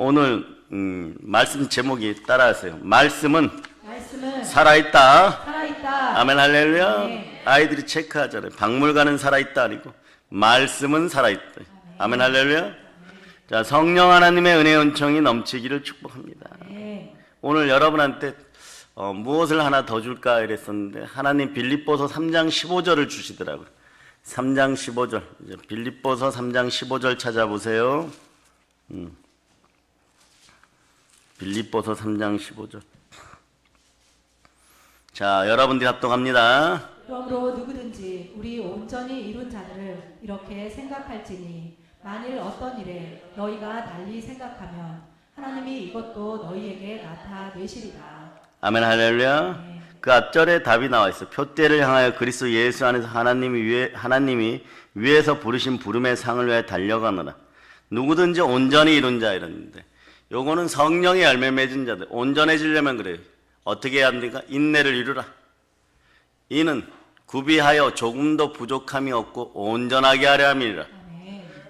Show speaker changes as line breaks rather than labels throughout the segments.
오늘 말씀 제목이 따라하세요. 말씀은 살아있다.
살아있다.
아멘 할렐루야.
네.
아이들이 체크하잖아요. 박물관은 살아있다 아니고 말씀은 살아있다. 아멘 할렐루야. 자, 성령 하나님의 은혜 은총이 넘치기를 축복합니다.
네.
오늘 여러분한테 무엇을 하나 더 줄까 이랬었는데 하나님 빌립보서 3장 15절을 주시더라고요. 3장 15절. 이제 빌립보서 3장 15절 찾아보세요. 빌립보서 3장 15절. 자, 여러분들이 합동합니다.
그러므로 누구든지 우리 온전히 이룬 자들을 이렇게 생각할지니 만일 어떤 일에 너희가 달리 생각하면 하나님이 이것도 너희에게 나타내시리라.
아멘 할렐루야.
네.
그 앞절에 답이 나와 있어. 표대를 향하여 그리스도 예수 안에서 하나님이 위에서 부르신 부름의 상을 위해 달려가느라. 누구든지 온전히 이룬 자 이랬는데 요거는 성령의 열매 맺은 자들. 온전해지려면 그래요. 어떻게 해야 합니까? 인내를 이루라. 이는 구비하여 조금도 부족함이 없고 온전하게 하려 함이라.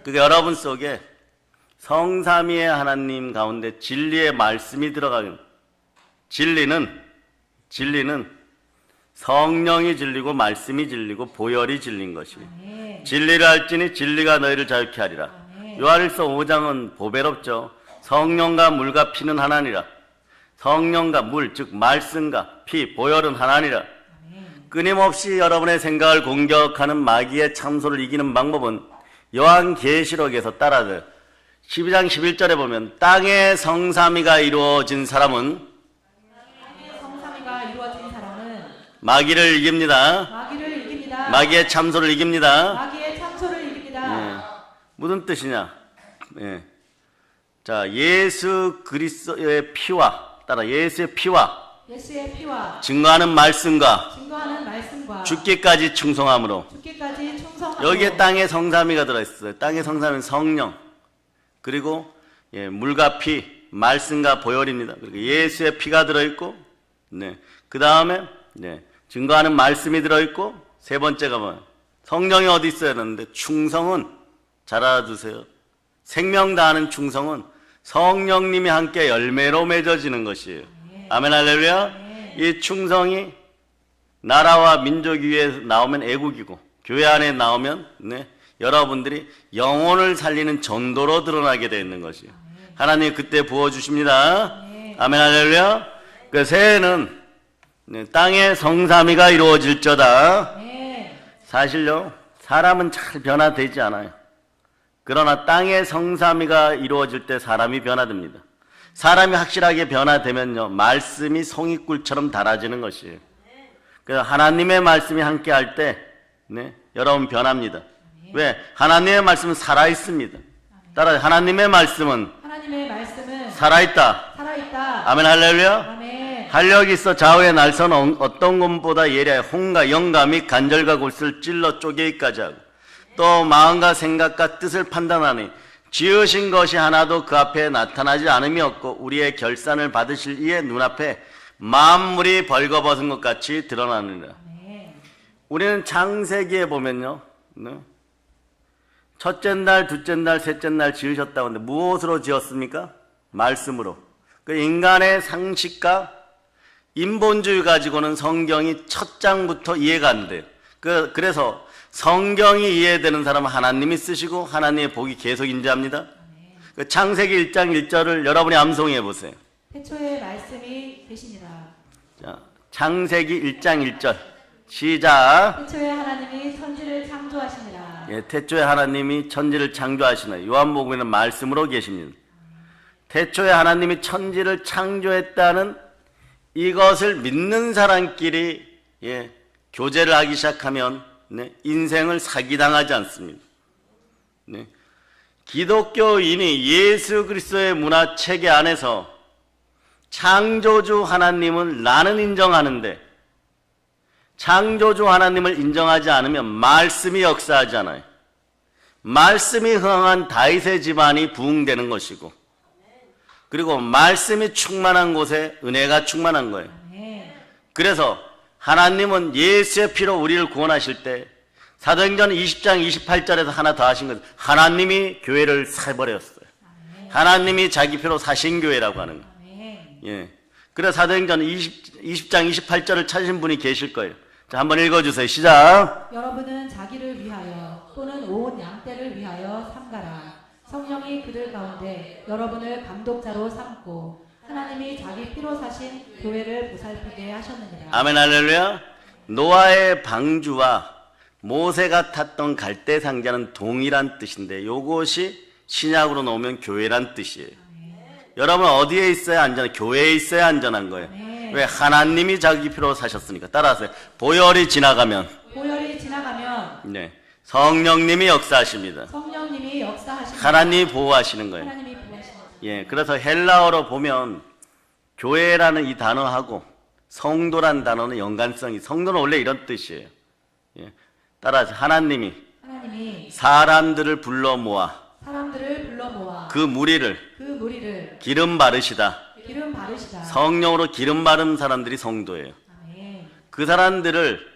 그게 여러분 속에 성삼위의 하나님 가운데 진리의 말씀이 들어가는. 진리는 성령이 진리고 말씀이 진리고 보혈이 진리인 것이에요. 진리를 알지니 진리가 너희를 자유케 하리라. 요한일서 5장은 보배롭죠. 성령과 물과 피는 하나니라. 성령과 물, 즉 말씀과 피, 보혈은 하나니라. 끊임없이 여러분의 생각을 공격하는 마귀의 참소를 이기는 방법은 요한계시록에서 따라서 12장 11절에 보면 땅의 성삼위가 이루어진 사람은 마귀를 이깁니다. 마귀의 참소를 이깁니다. 예. 무슨 뜻이냐? 예. 자, 예수 그리스도의 피와 따라 예수의 피와 증거하는 말씀과 죽기까지 충성함으로 여기에 땅의 성삼위가 들어있어요. 땅의 성삼위는 성령 그리고 물과 피, 말씀과 보혈입니다. 그리고 예수의 피가 들어있고 그 다음에 증거하는 말씀이 들어있고 세 번째가 뭐예요? 성령이 어디 있어야 하는데 충성은 잘 알아두세요. 생명 다하는 충성은 성령님이 함께 열매로 맺어지는 것이에요. 아멘 할렐루야. 이 충성이 나라와 민족 위에 나오면 애국이고 교회 안에 나오면 여러분들이 영혼을 살리는 전도로 드러나게 되어 있는 것이에요. 하나님 그때 부어주십니다. 아멘 할렐루야. 그 새해는 땅의 성삼위가 이루어질저다. 사실요 사람은 잘 변화되지 않아요. 그러나 땅의 성삼위가 이루어질 때 사람이 변화됩니다. 사람이 확실하게 변화되면요 말씀이 송이꿀처럼 달아지는 것이에요. 그래서 하나님의 말씀이 함께 할 때 여러분 변합니다. 왜? 하나님의 말씀은 살아있습니다. 따라 하나님의 말씀은 살아있다. 아멘 할렐루야. 활력이 있어 좌우의 날선 어떤 것보다 예리하여 혼과 영과 및 간절과 골수를 찔러 쪼개기까지 하고 또 마음과 생각과 뜻을 판단하니 지으신 것이 하나도 그 앞에 나타나지 않음이 없고 우리의 결산을 받으실 이의 눈앞에 만물이 벌거벗은 것 같이 드러나느니라. 우리는 창세기에 보면요 첫째 날, 둘째 날, 셋째 날 지으셨다고 하는데 무엇으로 지었습니까? 말씀으로. 그 인간의 상식과 인본주의 가지고는 성경이 첫 장부터 이해가 안 돼요. 그래서 성경이 이해되는 사람은 하나님이 쓰시고 하나님의 복이 계속 인자합니다. 그 창세기 1장 1절을 여러분이 암송해 보세요.
태초에 말씀이 되시니라.
자, 창세기 1장 1절 시작.
태초에 하나님이 천지를 창조하시니라.
예, 태초에 하나님이 천지를 창조하시나. 요한복음에는 말씀으로 계십니다. 태초에 하나님이 천지를 창조했다는 이것을 믿는 사람끼리 교제를 하기 시작하면 인생을 사기당하지 않습니다. 기독교인이 예수 그리스도의 문화체계 안에서 창조주 하나님은 나는 인정하는데 창조주 하나님을 인정하지 않으면 말씀이 역사하지 않아요. 말씀이 흥한 다윗의 집안이 부흥되는 것이고 그리고 말씀이 충만한 곳에 은혜가 충만한 거예요. 그래서 하나님은 예수의 피로 우리를 구원하실 때 사도행전 20장 28절에서 하나 더 하신 것은 하나님이 교회를 사버렸어요. 하나님이 자기 피로 사신 교회라고 하는 거예요.
아멘.
예. 그래서 사도행전 20장 28절을 찾으신 분이 계실 거예요. 자, 한번 읽어주세요. 시작.
여러분은 자기를 위하여 또는 온 양떼를 위하여 삼가라. 성령이 그들 가운데 여러분을 감독자로 삼고 하나님이 자기 피로 사신 교회를 보살피게 하셨느니라.
아멘 할렐루야. 노아의 방주와 모세가 탔던 갈대 상자는 동일한 뜻인데 요것이 신약으로 놓으면 교회란 뜻이에요. 여러분 어디에 있어야 안전한? 교회에 있어야 안전한 거예요. 왜? 하나님이 자기 피로 사셨으니까. 따라하세요. 보혈이 지나가면 네, 성령님이 역사하십니다.
성령님이 역사하십니다.
하나님이 보호하시는 거예요.
하나님이 보호하십니다.
예, 그래서 헬라어로 보면 교회라는 이 단어하고 성도란 단어는 연관성이, 성도는 원래 이런 뜻이에요. 예, 따라서 하나님이 사람들을 불러 모아 그 무리를 기름 바르시다. 성령으로 기름 바른 사람들이 성도예요.
아멘.
그 사람들을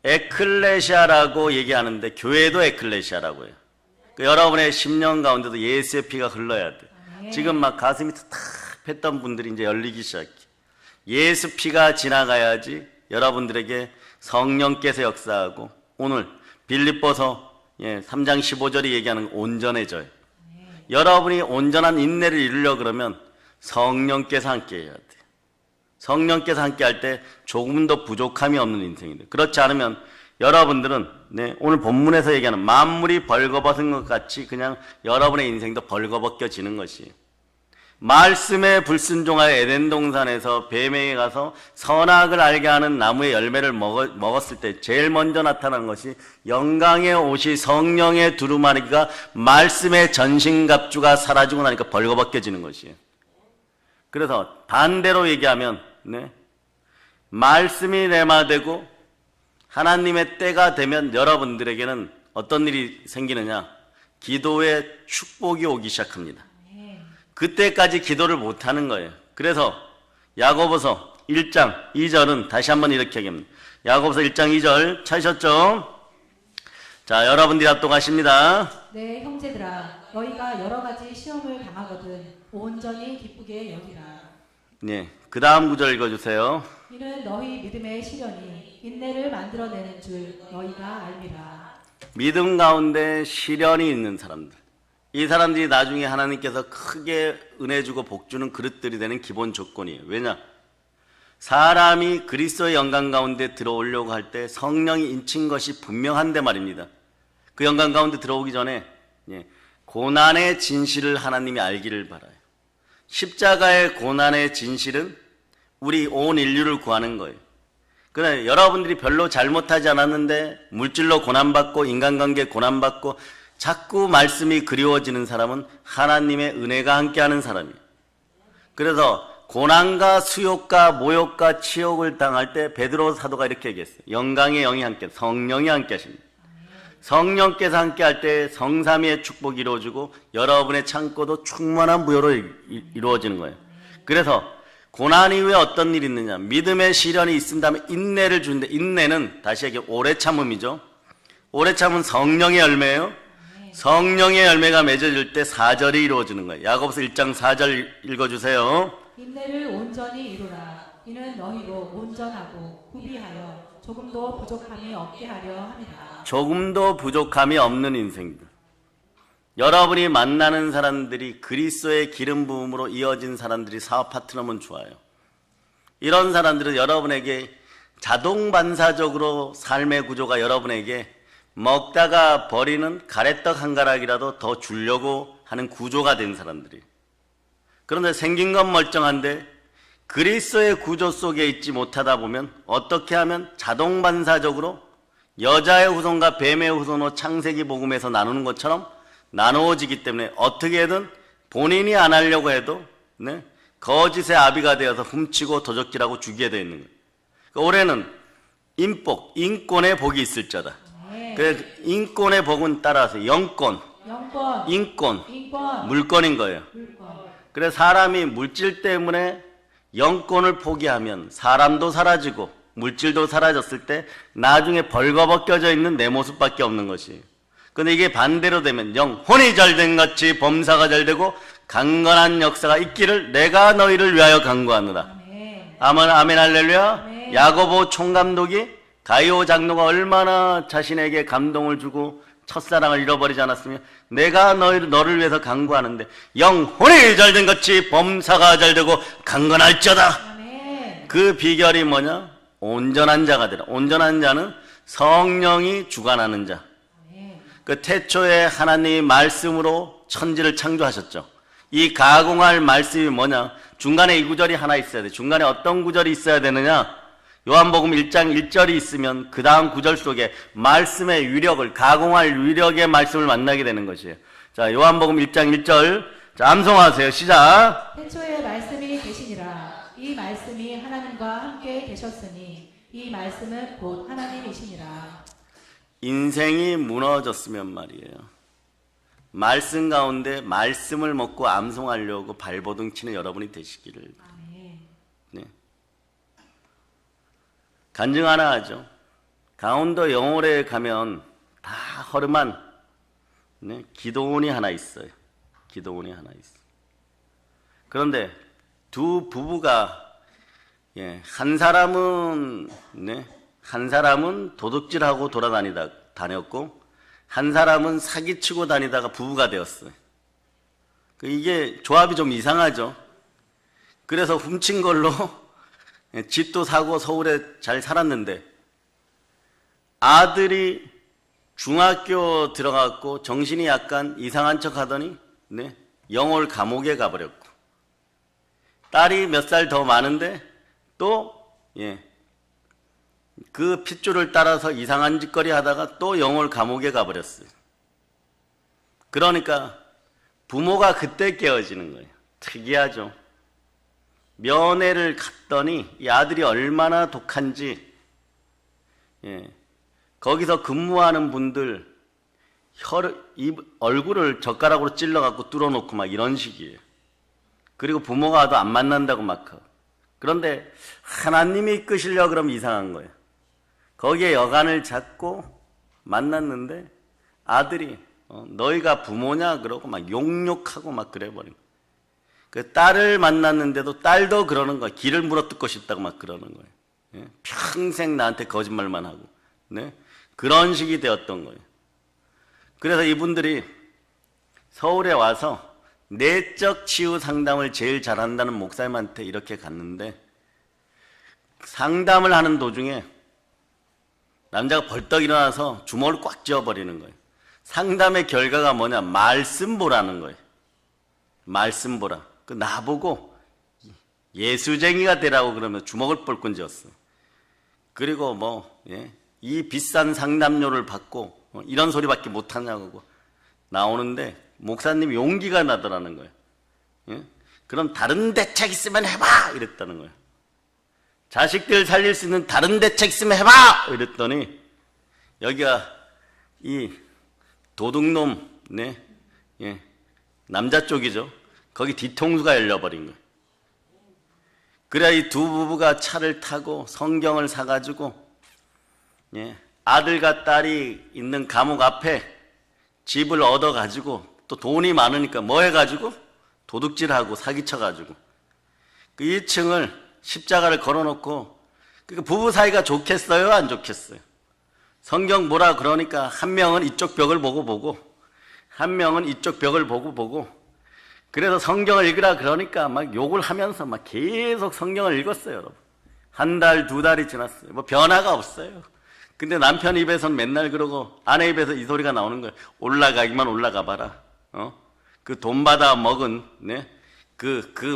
에클레시아라고 얘기하는데 교회도 에클레시아라고 해요. 그 여러분의 10년 가운데도 예수의 피가 흘러야 돼.
아멘.
지금 막 가슴이 탁했던 분들이 이제 열리기 시작해. 예수 피가 지나가야지 여러분들에게 성령께서 역사하고 오늘 빌립보서 3장 15절이 얘기하는 온전해져요. 여러분이 온전한 인내를 이루려 그러면 성령께서 함께 해야 돼요. 성령께서 함께 할 때 조금도 부족함이 없는 인생이 돼요. 그렇지 않으면 여러분들은 오늘 본문에서 얘기하는 만물이 벌거벗은 것 같이 그냥 여러분의 인생도 벌거벗겨지는 것이에요. 말씀에 불순종하여 에덴 동산에서 뱀에게 가서 선악을 알게 하는 나무의 열매를 먹었을 때 제일 먼저 나타난 것이 영광의 옷이 성령의 두루마리가 말씀의 전신갑주가 사라지고 나니까 벌거벗겨지는 것이에요. 그래서 반대로 얘기하면 말씀이 내마되고 하나님의 때가 되면 여러분들에게는 어떤 일이 생기느냐? 기도의 축복이 오기 시작합니다. 그때까지 기도를 못하는 거예요. 그래서 야고보서 1장 2절은 다시 한번 이렇게 얘기합니다. 야고보서 1장 2절 찾으셨죠? 자, 여러분들이 합독하십니다.
네, 형제들아, 너희가 여러 가지 시험을 당하거든 온전히 기쁘게 여기라.
네, 그 다음 구절 읽어주세요.
이는 너희 믿음의 시련이 인내를 만들어내는 줄 너희가 알미라.
믿음 가운데 시련이 있는 사람들, 이 사람들이 나중에 하나님께서 크게 은혜 주고 복 주는 그릇들이 되는 기본 조건이에요. 왜냐? 사람이 그리스도의 영광 가운데 들어오려고 할 때 성령이 인친 것이 분명한데 말입니다. 그 영광 가운데 들어오기 전에 고난의 진실을 하나님이 알기를 바라요. 십자가의 고난의 진실은 우리 온 인류를 구하는 거예요. 그러나 여러분들이 별로 잘못하지 않았는데 물질로 고난받고 인간관계에 고난받고 자꾸 말씀이 그리워지는 사람은 하나님의 은혜가 함께하는 사람이에요. 그래서 고난과 수욕과 모욕과 치욕을 당할 때 베드로 사도가 이렇게 얘기했어요. 영광의 영이 함께, 성령이 함께 하십니다. 성령께서 함께 할 때 성삼위의 축복이 이루어지고 여러분의 창고도 충만한 부여로 이루어지는 거예요. 그래서 고난 이후에 어떤 일이 있느냐? 믿음의 시련이 있은 다음에 인내를 주는데, 인내는 다시 얘기해 오래 참음이죠. 오래 참은 성령의 열매예요. 성령의 열매가 맺어질 때 4절이 이루어지는 거예요. 야고보서 1장 4절 읽어주세요.
인내를 온전히 이루라. 이는 너희로 온전하고 구비하여 조금도 부족함이 없게 하려 합니다.
조금도 부족함이 없는 인생들. 여러분이 만나는 사람들이 그리스도의 기름 부음으로 이어진 사람들이 사업 파트너면 좋아요. 이런 사람들은 여러분에게 자동 반사적으로 삶의 구조가 여러분에게 먹다가 버리는 가래떡 한 가락이라도 더 주려고 하는 구조가 된 사람들이. 그런데 생긴 건 멀쩡한데 그리스도의 구조 속에 있지 못하다 보면 어떻게 하면 자동 반사적으로 여자의 후손과 뱀의 후손으로 창세기 복음에서 나누는 것처럼 나누어지기 때문에 어떻게든 본인이 안 하려고 해도 거짓의 아비가 되어서 훔치고 도적질하고 죽이게 되어 있는 거예요. 그러니까 올해는 인복, 인권의 복이 있을 자다. 그래서 인권의 복은 따라서 영권, 인권, 물권인 거예요. 그래서 사람이 물질 때문에 영권을 포기하면 사람도 사라지고 물질도 사라졌을 때 나중에 벌거벗겨져 있는 내 모습밖에 없는 것이. 근데 이게 반대로 되면 영혼이 잘된 같이 범사가 잘되고 강건한 역사가 있기를 내가 너희를 위하여 간구하노라.
아멘.
아멘, 아멘, 할렐루야.
아멘.
야고보 총감독이 가이오 장로가 얼마나 자신에게 감동을 주고 첫사랑을 잃어버리지 않았으며 내가 너를 위해서 간구하는데 영혼이 잘된 같이 범사가 잘되고 강건할지어다.
아멘.
그 비결이 뭐냐? 온전한 자가 되라. 온전한 자는 성령이 주관하는 자.
아멘.
그 태초에 하나님이 말씀으로 천지를 창조하셨죠. 이 가공할 말씀이 뭐냐? 중간에 이 구절이 하나 있어야 돼. 중간에 어떤 구절이 있어야 되느냐? 요한복음 1장 1절이 있으면 그 다음 구절 속에 말씀의 위력을, 가공할 위력의 말씀을 만나게 되는 것이에요. 자, 요한복음 1장 1절. 자, 암송하세요. 시작.
태초에 말씀이 계시니라. 이 말씀이 하나님과 함께 계셨으니 이 말씀은 곧 하나님이시니라.
인생이 무너졌으면 말이에요. 말씀 가운데 말씀을 먹고 암송하려고 발버둥 치는 여러분이 되시기를.
아멘.
네. 간증 하나 하죠. 강원도 영월에 가면 다 허름한 기도원이 하나 있어요. 기도원이 하나 있어요. 그런데 두 부부가 한 사람은 도둑질하고 다녔고 한 사람은 사기치고 다니다가 부부가 되었어요. 이게 조합이 좀 이상하죠. 그래서 훔친 걸로 집도 사고 서울에 잘 살았는데 아들이 중학교 들어갔고 정신이 약간 이상한 척 하더니 영월 감옥에 가버렸고 딸이 몇 살 더 많은데 또 그 핏줄을 따라서 이상한 짓거리 하다가 또 영월 감옥에 가버렸어요. 그러니까 부모가 그때 깨어지는 거예요. 특이하죠. 면회를 갔더니 이 아들이 얼마나 독한지 거기서 근무하는 분들 얼굴을 젓가락으로 찔러갖고 뚫어놓고 막 이런 식이에요. 그리고 부모가 와도 안 만난다고 막 하고. 그런데 하나님이 이끄시려고 그러면 이상한 거예요. 거기에 여간을 잡고 만났는데 아들이 너희가 부모냐 그러고 막 욕하고 막 그래버린 거예요. 그 딸을 만났는데도 딸도 그러는 거예요. 길을 물어뜯고 싶다고 막 그러는 거예요. 평생 나한테 거짓말만 하고 그런 식이 되었던 거예요. 그래서 이분들이 서울에 와서 내적 치유 상담을 제일 잘한다는 목사님한테 이렇게 갔는데 상담을 하는 도중에 남자가 벌떡 일어나서 주먹을 꽉 쥐어버리는 거예요. 상담의 결과가 뭐냐? 말씀 보라는 거예요. 말씀 보라. 나보고 예수쟁이가 되라고 그러면 주먹을 뻘꾼 쥐었어. 그리고 이 비싼 상담료를 받고 이런 소리밖에 못하냐고 나오는데 목사님이 용기가 나더라는 거예요. 그럼 다른 대책 있으면 해봐! 이랬다는 거예요. 자식들 살릴 수 있는 다른 대책 있으면 해봐! 이랬더니 여기가 이 도둑놈 남자 쪽이죠. 거기 뒤통수가 열려버린 거예요. 그래야 이 두 부부가 차를 타고 성경을 사가지고 아들과 딸이 있는 감옥 앞에 집을 얻어가지고 또 돈이 많으니까 뭐 해가지고 도둑질하고 사기쳐가지고 그 1층을 십자가를 걸어놓고 그러니까 부부 사이가 좋겠어요? 안 좋겠어요? 성경 뭐라 그러니까 한 명은 이쪽 벽을 보고 한 명은 이쪽 벽을 보고 그래서 성경을 읽으라 그러니까 막 욕을 하면서 막 계속 성경을 읽었어요. 여러분. 한 달, 두 달이 지났어요. 뭐 변화가 없어요. 근데 남편 입에서는 맨날 그러고 아내 입에서 이 소리가 나오는 거예요. 올라가기만 올라가 봐라. 그 돈 받아 먹은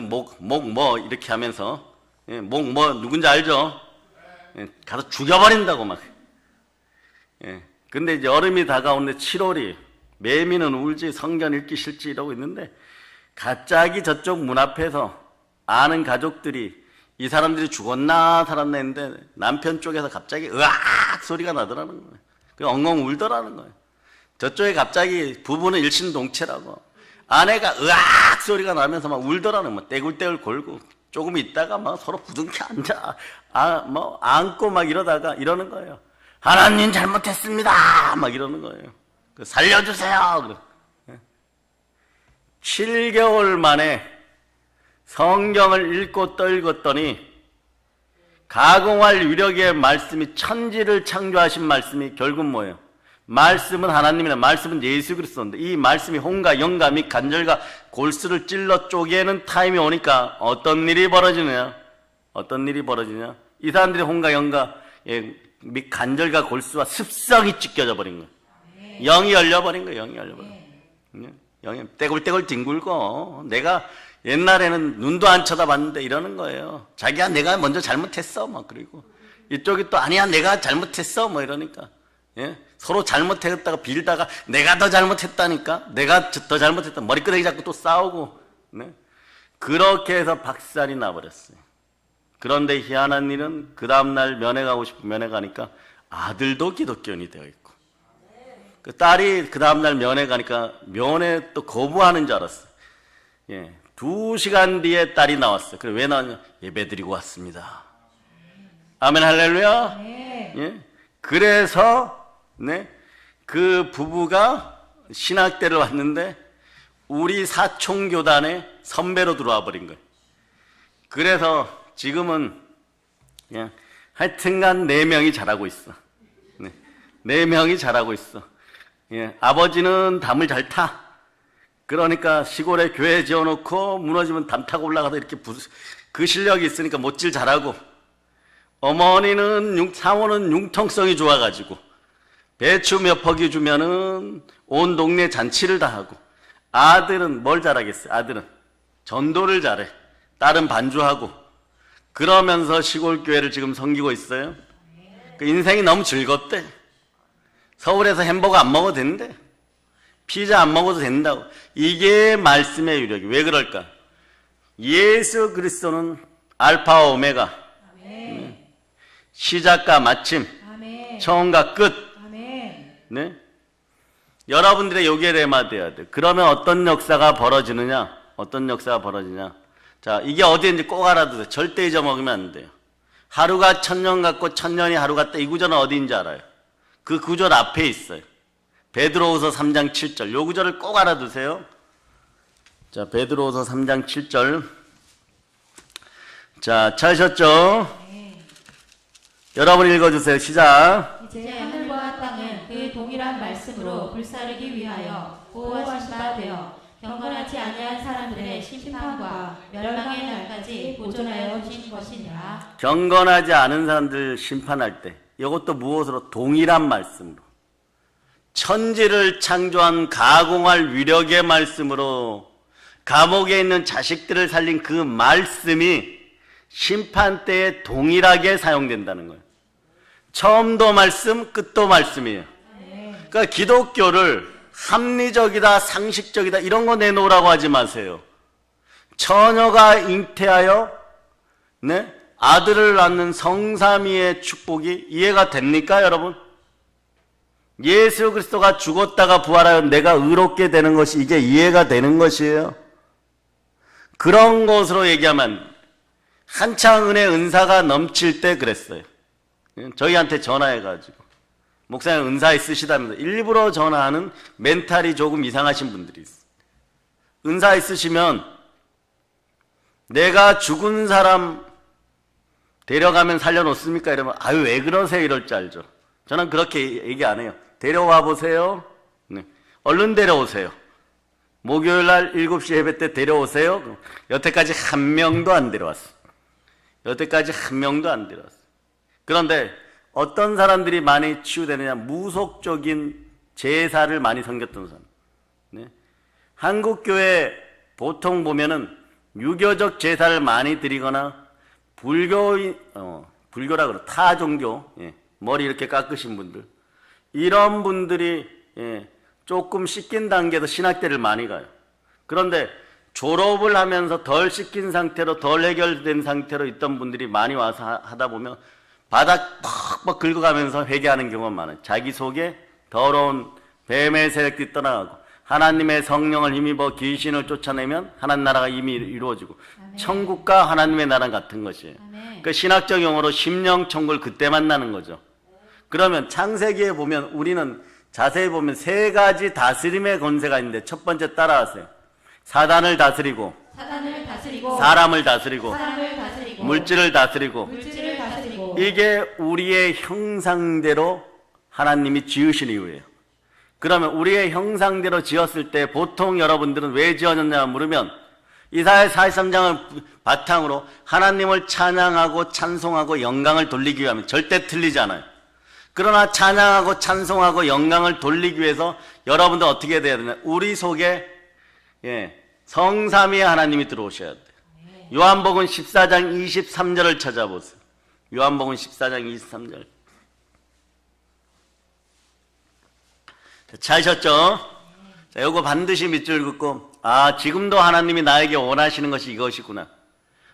목 이렇게 하면서 목 누군지 알죠? 가서 죽여버린다고 막. 근데 이제 여름이 다가오는데 7월이 매미는 울지 성경 읽기 싫지 이러고 있는데 갑자기 저쪽 문 앞에서 아는 가족들이 이 사람들이 죽었나 살았나 했는데 남편 쪽에서 갑자기 으악 소리가 나더라는 거예요. 그냥 엉엉 울더라는 거예요. 저쪽에 갑자기 부부는 일신동체라고 아내가 으악 소리가 나면서 막 울더라는 거예요. 떼굴떼굴 골고 조금 있다가 막 서로 부둥켜 앉아 안고 막 이러다가 이러는 거예요. 하나님 잘못했습니다 막 이러는 거예요. 살려주세요. 7개월 만에 성경을 읽고 떠읽었더니 가공할 위력의 말씀이, 천지를 창조하신 말씀이 결국 뭐예요? 말씀은 하나님이나 말씀은 예수 그리스도인데, 이 말씀이 혼과 영과 및 간절과 골수를 찔러 쪼개는 타임이 오니까 어떤 일이 벌어지느냐? 어떤 일이 벌어지냐? 이 사람들이 혼과 영과 및 간절과 골수와 습성이 찢겨져 버린 거예요. 영이 열려버린 거예요. 영이 열려버린 거예요. 영이 떼굴떼굴 뒹굴고, 내가 옛날에는 눈도 안 쳐다봤는데 이러는 거예요. 자기야 내가 먼저 잘못했어 막. 그리고 이쪽이 또 아니야 내가 잘못했어 뭐 이러니까, 예? 서로 잘못했다가 빌다가 내가 더 잘못했다니까, 내가 더 잘못했다, 머리끄댕이 잡고 또 싸우고, 네? 그렇게 해서 박살이 나버렸어요. 그런데 희한한 일은 그 다음날 면회 가고 싶으면 면회 가니까 아들도 기독교인이 되어 있고, 그 딸이 그 다음날 면회 가니까 면회 또 거부하는 줄 알았어요. 예. 2시간 뒤에 딸이 나왔어요. 그래 왜 나왔냐? 예배 드리고 왔습니다. 아멘 할렐루야.
네.
예? 그래서 네, 그 부부가 신학대를 왔는데 우리 사총교단의 선배로 들어와 버린 거예요. 그래서 지금은 그냥 하여튼간 4명이 잘하고 있어. 네, 4명이 잘하고 있어. 예, 아버지는 담을 잘 타. 그러니까 시골에 교회 지어놓고 무너지면 담 타고 올라가서 이렇게 그 실력이 있으니까 못질 잘하고, 어머니는 사모는 융통성이 좋아가지고 배추 몇 포기 주면은 온 동네 잔치를 다 하고, 아들은 뭘 잘하겠어요? 아들은 전도를 잘해. 딸은 반주하고. 그러면서 시골 교회를 지금 섬기고 있어요. 그 인생이 너무 즐겁대. 서울에서 햄버거 안 먹어도 된대. 피자 안 먹어도 된다고. 이게 말씀의 유력이. 왜 그럴까? 예수 그리스도는 알파와 오메가,
아멘.
시작과 마침,
아멘.
처음과 끝.
아멘.
네? 여러분들의 여기에 대마돼야 돼. 그러면 어떤 역사가 벌어지느냐? 어떤 역사가 벌어지냐? 자, 이게 어디인지 꼭 알아두세요. 절대 잊어먹으면 안 돼요. 하루가 천년 같고 천년이 하루 같다. 이 구절은 어디인지 알아요? 그 구절 앞에 있어요. 베드로후서 3장 7절. 요 구절을 꼭 알아두세요. 자, 베드로후서 3장 7절. 자, 찾으셨죠?
네.
여러분 읽어주세요. 시작.
이제 하늘과 땅은 그 동일한 말씀으로 불사르기 위하여 보호하신 바 되어 경건하지 아니한 사람들의 심판과 멸망의 날까지 보존하여 주신 것이니라.
경건하지 않은 사람들 심판할 때 이것도 무엇으로? 동일한 말씀으로. 천지를 창조한 가공할 위력의 말씀으로 감옥에 있는 자식들을 살린 그 말씀이 심판 때에 동일하게 사용된다는 거예요. 처음도 말씀, 끝도 말씀이에요. 그러니까 기독교를 합리적이다, 상식적이다 이런 거 내놓으라고 하지 마세요. 처녀가 잉태하여 네? 아들을 낳는 성삼위의 축복이 이해가 됩니까, 여러분? 예수 그리스도가 죽었다가 부활하여 내가 의롭게 되는 것이 이게 이해가 되는 것이에요. 그런 것으로 얘기하면 한창 은혜 은사가 넘칠 때 그랬어요. 저희한테 전화해가지고 목사님 은사 있으시다면서 일부러 전화하는 멘탈이 조금 이상하신 분들이 있어요. 은사 있으시면 내가 죽은 사람 데려가면 살려놓습니까? 이러면 아유 왜 그러세요? 이럴 줄 알죠. 저는 그렇게 얘기 안 해요. 데려와 보세요. 네. 얼른 데려오세요. 목요일날 7시 예배 때 데려오세요. 여태까지 한 명도 안 데려왔어. 여태까지 한 명도 안 데려왔어. 그런데 어떤 사람들이 많이 치유되느냐? 무속적인 제사를 많이 섬겼던 사람. 네. 한국교회 보통 보면은 유교적 제사를 많이 드리거나 불교라 그러 타종교, 예. 머리 이렇게 깎으신 분들, 이런 분들이 예, 조금 씻긴 단계에서 신학대를 많이 가요. 그런데 졸업을 하면서 덜 씻긴 상태로, 덜 해결된 상태로 있던 분들이 많이 와서 하다 보면 바닥 퍽퍽 긁어가면서 회개하는 경우가 많아요. 자기 속에 더러운 뱀의 세력들이 떠나가고 하나님의 성령을 힘입어 귀신을 쫓아내면 하나님 나라가 이미 이루어지고 아멘. 천국과 하나님의 나라는 같은 것이에요. 그 신학적 용어로 심령천국을 그때 만나는 거죠. 그러면 창세기에 보면 우리는 자세히 보면 세 가지 다스림의 권세가 있는데 첫 번째 따라하세요. 사단을 다스리고 사람을 다스리고 물질을 다스리고 이게 우리의 형상대로 하나님이 지으신 이유예요. 그러면 우리의 형상대로 지었을 때 보통 여러분들은 왜 지어졌냐 물으면 이사야 43장을 바탕으로 하나님을 찬양하고 찬송하고 영광을 돌리기 위하면 절대 틀리지 않아요. 그러나 찬양하고 찬송하고 영광을 돌리기 위해서 여러분들 어떻게 돼야 되냐? 우리 속에 성삼위의 하나님이 들어오셔야 돼요. 요한복음 14장 23절을 찾아보세요. 요한복음 14장 23절. 찾으셨죠? 자, 요거 반드시 밑줄 긋고, 지금도 하나님이 나에게 원하시는 것이 이것이구나.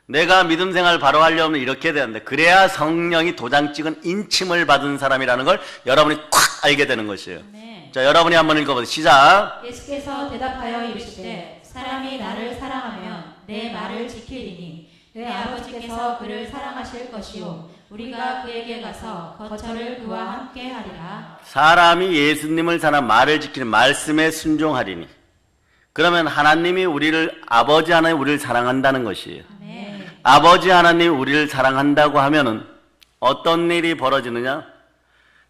내가 믿음 생활 바로 하려면 이렇게 돼야 한다. 그래야 성령이 도장 찍은 인침을 받은 사람이라는 걸 여러분이 콱 알게 되는 것이에요. 네. 자, 여러분이 한번 읽어보세요. 시작.
예수께서 대답하여 이르시되 사람이 나를 사랑하면 내 말을 지키리니 내 아버지께서 그를 사랑하실 것이요 우리가 그에게 가서 거처를 그와 함께 하리라.
사람이 예수님을 사랑 말을 지키는 말씀에 순종하리니. 그러면 하나님이 우리를 아버지 하나님 우리를 사랑한다는 것이에요. 아버지 하나님 우리를 사랑한다고 하면은 어떤 일이 벌어지느냐?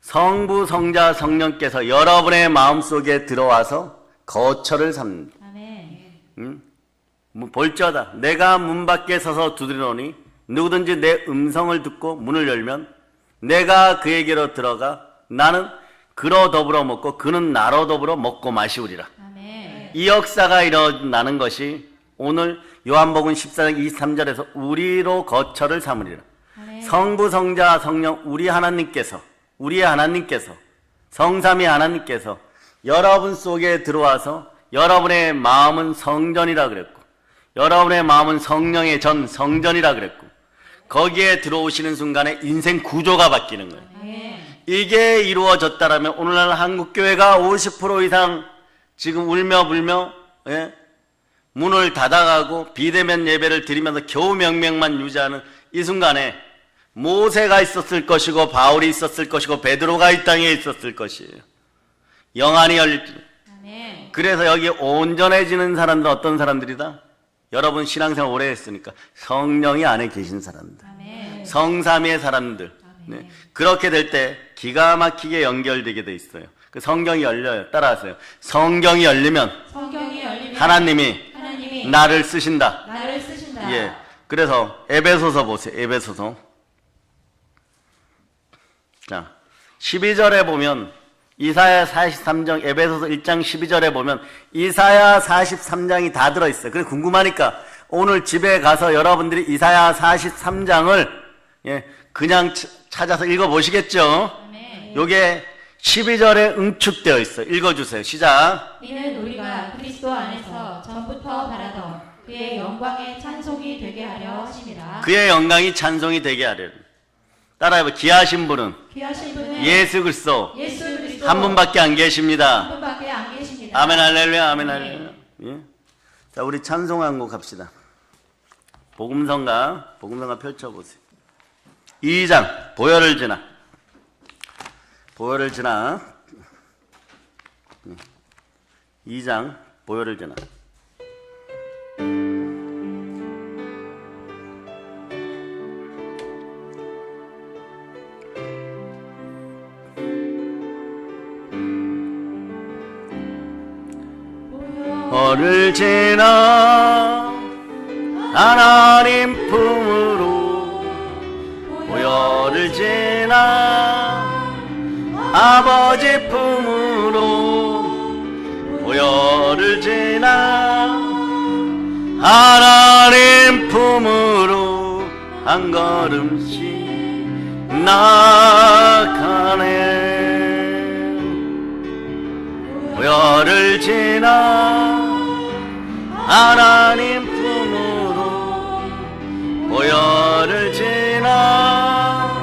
성부, 성자, 성령께서 여러분의 마음속에 들어와서 거처를 삼는다. 볼지어다 내가 문 밖에 서서 두드리노니 누구든지 내 음성을 듣고 문을 열면 내가 그에게로 들어가 나는 그로 더불어 먹고 그는 나로 더불어 먹고 마시우리라. 이 역사가 일어나는 것이 오늘 요한복음 14장 23절에서 우리로 거처를 삼으리라. 성부, 성자, 성령 우리의 하나님께서 성삼위 하나님께서 여러분 속에 들어와서 여러분의 마음은 성전이라 그랬고 여러분의 마음은 성령의 전 성전이라 그랬고 거기에 들어오시는 순간에 인생 구조가 바뀌는 거예요. 이게 이루어졌다라면 오늘날 한국교회가 50% 이상 지금 울며 불며 문을 닫아가고 비대면 예배를 드리면서 겨우 명맥만 유지하는 이 순간에 모세가 있었을 것이고 바울이 있었을 것이고 베드로가 이 땅에 있었을 것이에요. 영안이 열릴. 그래서 여기 온전해지는 사람들은 어떤 사람들이다? 여러분 신앙생활 오래 했으니까 성령이 안에 계신 사람들, 성삼위의 사람들. 네. 그렇게 될 때 기가 막히게 연결되게 돼 있어요. 그 성경이 열려요. 따라하세요. 성경이 열리면 하나님이 나를 쓰신다. 예. 그래서 에베소서 보세요. 에베소서. 자, 12절에 보면 이사야 43장, 에베소서 1장 12절에 보면 이사야 43장이 다 들어있어요. 그래서 궁금하니까 오늘 집에 가서 여러분들이 이사야 43장을 그냥 찾아서 읽어보시겠죠? 요게 12절에 응축되어 있어요. 읽어주세요. 시작.
이는 우리가 그리스도 안에서 전부터 바라던 그의 영광의 찬송이 되게 하려 하심이라.
그의 영광이 찬송이 되게 하려. 따라해봐. 귀하신 분은 예수 그리스도 한 분밖에 안 계십니다. 아멘 할렐루야. 아멘 할렐루야. 예? 자, 우리 찬송 한 곡 합시다. 복음성가 펼쳐보세요. 2장 보혈을 지나 보혈을 지나 2장 보혈을 지나 보혈을 지나 하나님 품으로 보혈을 지나 아버지 품으로 보혈을 지나 하나님 품으로 한 걸음씩 나가네. 보혈을 지나 하나님 품으로 보혈을 지나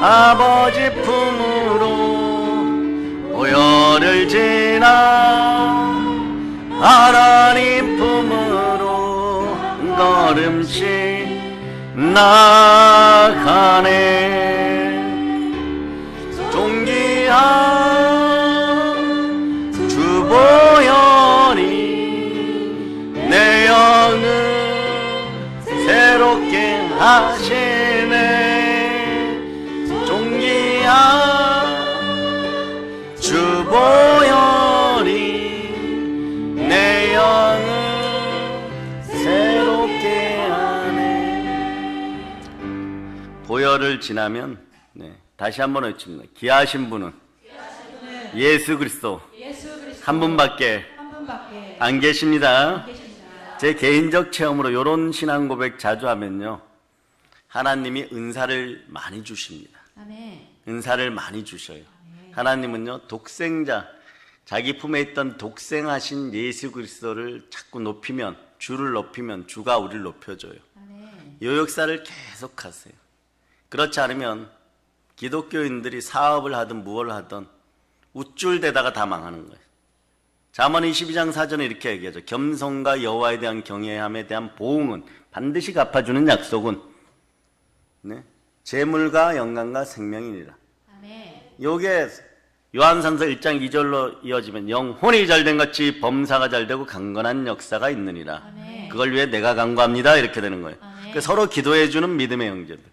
아버지 품으로 보혈을 지나 하나님 품으로 한 걸음씩 나가네. 존귀한 새롭게 하시네. 존귀한 주 보혈이 내 영을 새롭게 하네. 보혈을 지나면 다시 한번 외칩니다. 귀하신 분은 예수 그리스도 한 분밖에 안 계십니다. 제 개인적 체험으로 이런 신앙 고백 자주 하면요, 하나님이 은사를 많이 주십니다. 은사를 많이 주셔요. 하나님은요, 독생자, 자기 품에 있던 독생하신 예수 그리스도를 자꾸 높이면, 주를 높이면 주가 우리를 높여줘요. 이 역사를 계속 하세요. 그렇지 않으면 기독교인들이 사업을 하든 무엇을 하든 우쭐대다가 다 망하는 거예요. 잠언 22장 4절에 이렇게 얘기하죠. 겸손과 여호와에 대한 경외함에 대한 보응은, 반드시 갚아주는 약속은 재물과 영광과 생명이니라. 요게 요한산서 1장 2절로 이어지면 영혼이 잘된 같이 범사가 잘되고 강건한 역사가 있느니라. 그걸 위해 내가 간구합니다. 이렇게 되는 거예요. 그러니까 서로 기도해주는 믿음의 형제들.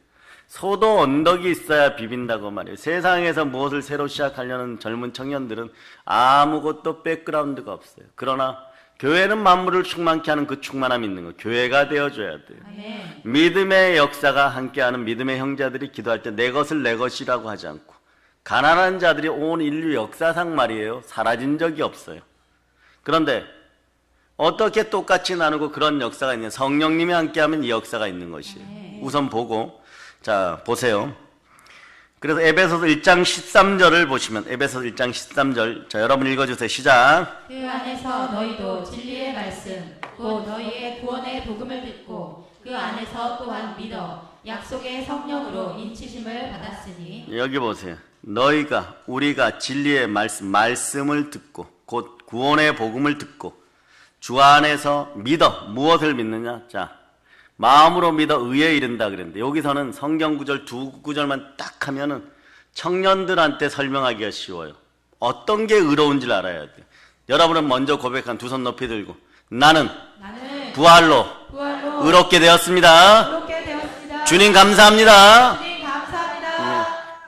소도 언덕이 있어야 비빈다고 말해요. 세상에서 무엇을 새로 시작하려는 젊은 청년들은 아무것도 백그라운드가 없어요. 그러나 교회는 만물을 충만케 하는 그 충만함이 있는 거, 교회가 되어줘야 돼요. 믿음의 역사가 함께하는 믿음의 형제들이 기도할 때 내 것을 내 것이라고 하지 않고, 가난한 자들이 온 인류 역사상 말이에요, 사라진 적이 없어요. 그런데 어떻게 똑같이 나누고 그런 역사가 있냐? 성령님이 함께하면 이 역사가 있는 것이에요. 우선 보고, 자 보세요. 그래서 에베소서 1장 13절을 보시면, 에베소서 1장 13절, 자 여러분 읽어주세요. 시작.
그 안에서 너희도 진리의 말씀 곧 너희의 구원의 복음을 듣고 그 안에서 또한 믿어 약속의 성령으로 인치심을 받았으니.
여기 보세요. 너희가, 우리가 진리의 말씀을 듣고 곧 구원의 복음을 듣고 주 안에서 믿어. 무엇을 믿느냐? 자, 마음으로 믿어 의에 이른다 그랬는데, 여기서는 성경 구절 두 구절만 딱 하면은 청년들한테 설명하기가 쉬워요. 어떤 게 의로운지를 알아야 돼요. 여러분은 먼저 고백한 두 손 높이 들고, 나는 부활로 의롭게 되었습니다. 주님 감사합니다.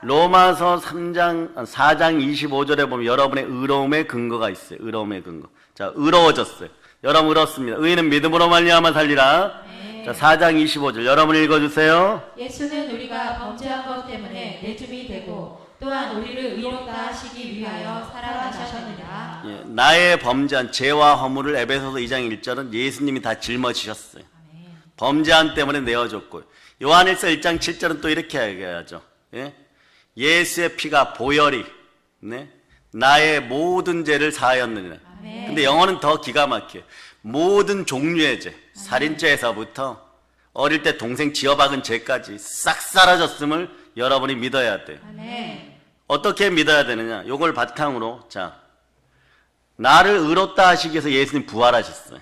로마서 4장 25절에 보면 여러분의 의로움의 근거가 있어요. 의로움의 근거. 자, 의로워졌어요. 여러분 의롭습니다. 의인은 믿음으로 말미암아 살리라. 자, 4장 25절 여러분 읽어주세요.
예수는 우리가 범죄한 것 때문에 내줌이 되고 또한 우리를 의롭다 하시기 위하여 살아나셨느니라.
예, 나의 범죄한 죄와 허물을 에베소서 2장 1절은 예수님이 다 짊어지셨어요. 범죄한 때문에 내어줬고, 요한일서 1장 7절은 또 이렇게 얘기하죠. 예? 예수의 피가 보혈이 나의 모든 죄를 사하였느니라. 근데 영어는 더 기가 막혀요. 모든 종류의 죄, 살인죄에서부터 어릴 때 동생 지어박은 죄까지 싹 사라졌음을 여러분이 믿어야 돼요. 어떻게 믿어야 되느냐? 요걸 바탕으로, 자, 나를 의롭다 하시기 위해서 예수님 부활하셨어요.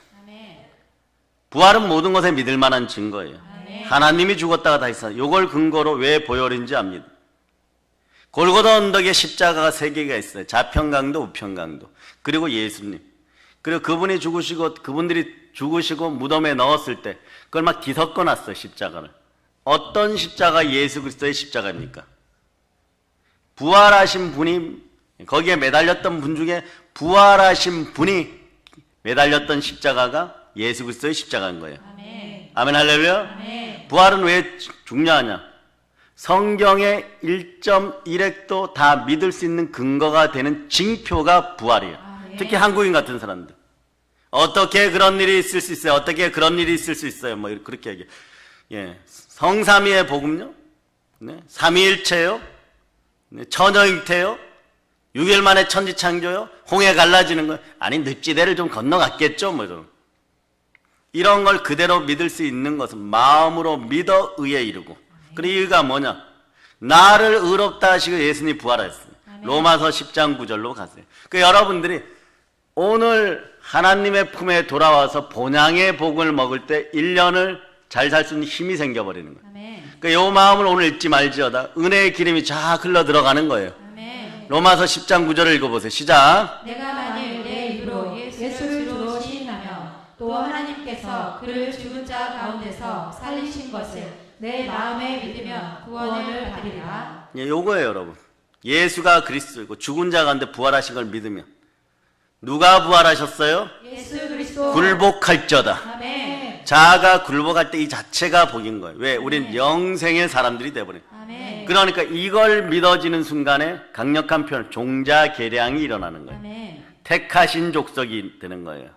부활은 모든 것에 믿을 만한 증거예요. 하나님이 죽었다가 다시 살아. 요걸 근거로 왜 보혈인지 압니다. 골고다 언덕에 십자가가 3개가 있어요. 좌편강도 우편강도. 그리고 예수님. 그리고 그분이 죽으시고, 그분들이 죽으시고 무덤에 넣었을 때 그걸 막 뒤섞어 놨어요, 십자가를. 어떤 십자가? 예수 그리스도의 십자가입니까? 부활하신 분이, 거기에 매달렸던 분 중에 부활하신 분이 매달렸던 십자가가 예수 그리스도의 십자가인 거예요. 아멘 할렐루야. 아멘. 부활은 왜 중요하냐? 성경의 1.1핵도 다 믿을 수 있는 근거가 되는 징표가 부활이에요. 특히 한국인 같은 사람들. 어떻게 그런 일이 있을 수 있어요? 어떻게 그런 일이 있을 수 있어요? 뭐 그렇게 얘기해요. 예. 성삼위의 복음요? 네. 삼위일체요? 네. 처녀잉태요? 6일 만에 천지창조요? 홍해 갈라지는 거요? 아니, 늪지대를 좀 건너갔겠죠? 뭐 이런 걸 그대로 믿을 수 있는 것은 마음으로 믿어 의에 이르고. 그 이유가 뭐냐? 나를 의롭다 하시고 예수님이 부활하셨어요. 로마서 10장 9절로 가세요. 그 여러분들이 오늘 하나님의 품에 돌아와서 본향의 복을 먹을 때 1년을 잘 살 수 있는 힘이 생겨버리는 거예요. 그 요 마음을 오늘 잊지 말지어다. 은혜의 기름이 쫙 흘러 들어가는 거예요. 로마서 10장 9절을 읽어보세요. 시작.
내가 만일 내 입으로 예수를 주로 시인하며 또 하나님께서 그를 죽은 자 가운데서 살리신 것을 내 마음에 믿으면 구원을 받으리라.
예, 요거예요, 여러분. 예수가 그리스도이고 죽은 자 가운데 부활하신 걸 믿으면. 누가 부활하셨어요?
예수 그리스도.
굴복할저다.
아멘.
자아가 굴복할 때 이 자체가 복인 거예요. 왜? 우린 영생의 사람들이 돼버려요.
아멘.
그러니까 이걸 믿어지는 순간에 강력한 표현, 종자 계량이 일어나는 거예요.
아멘.
택하신 족속이 되는 거예요.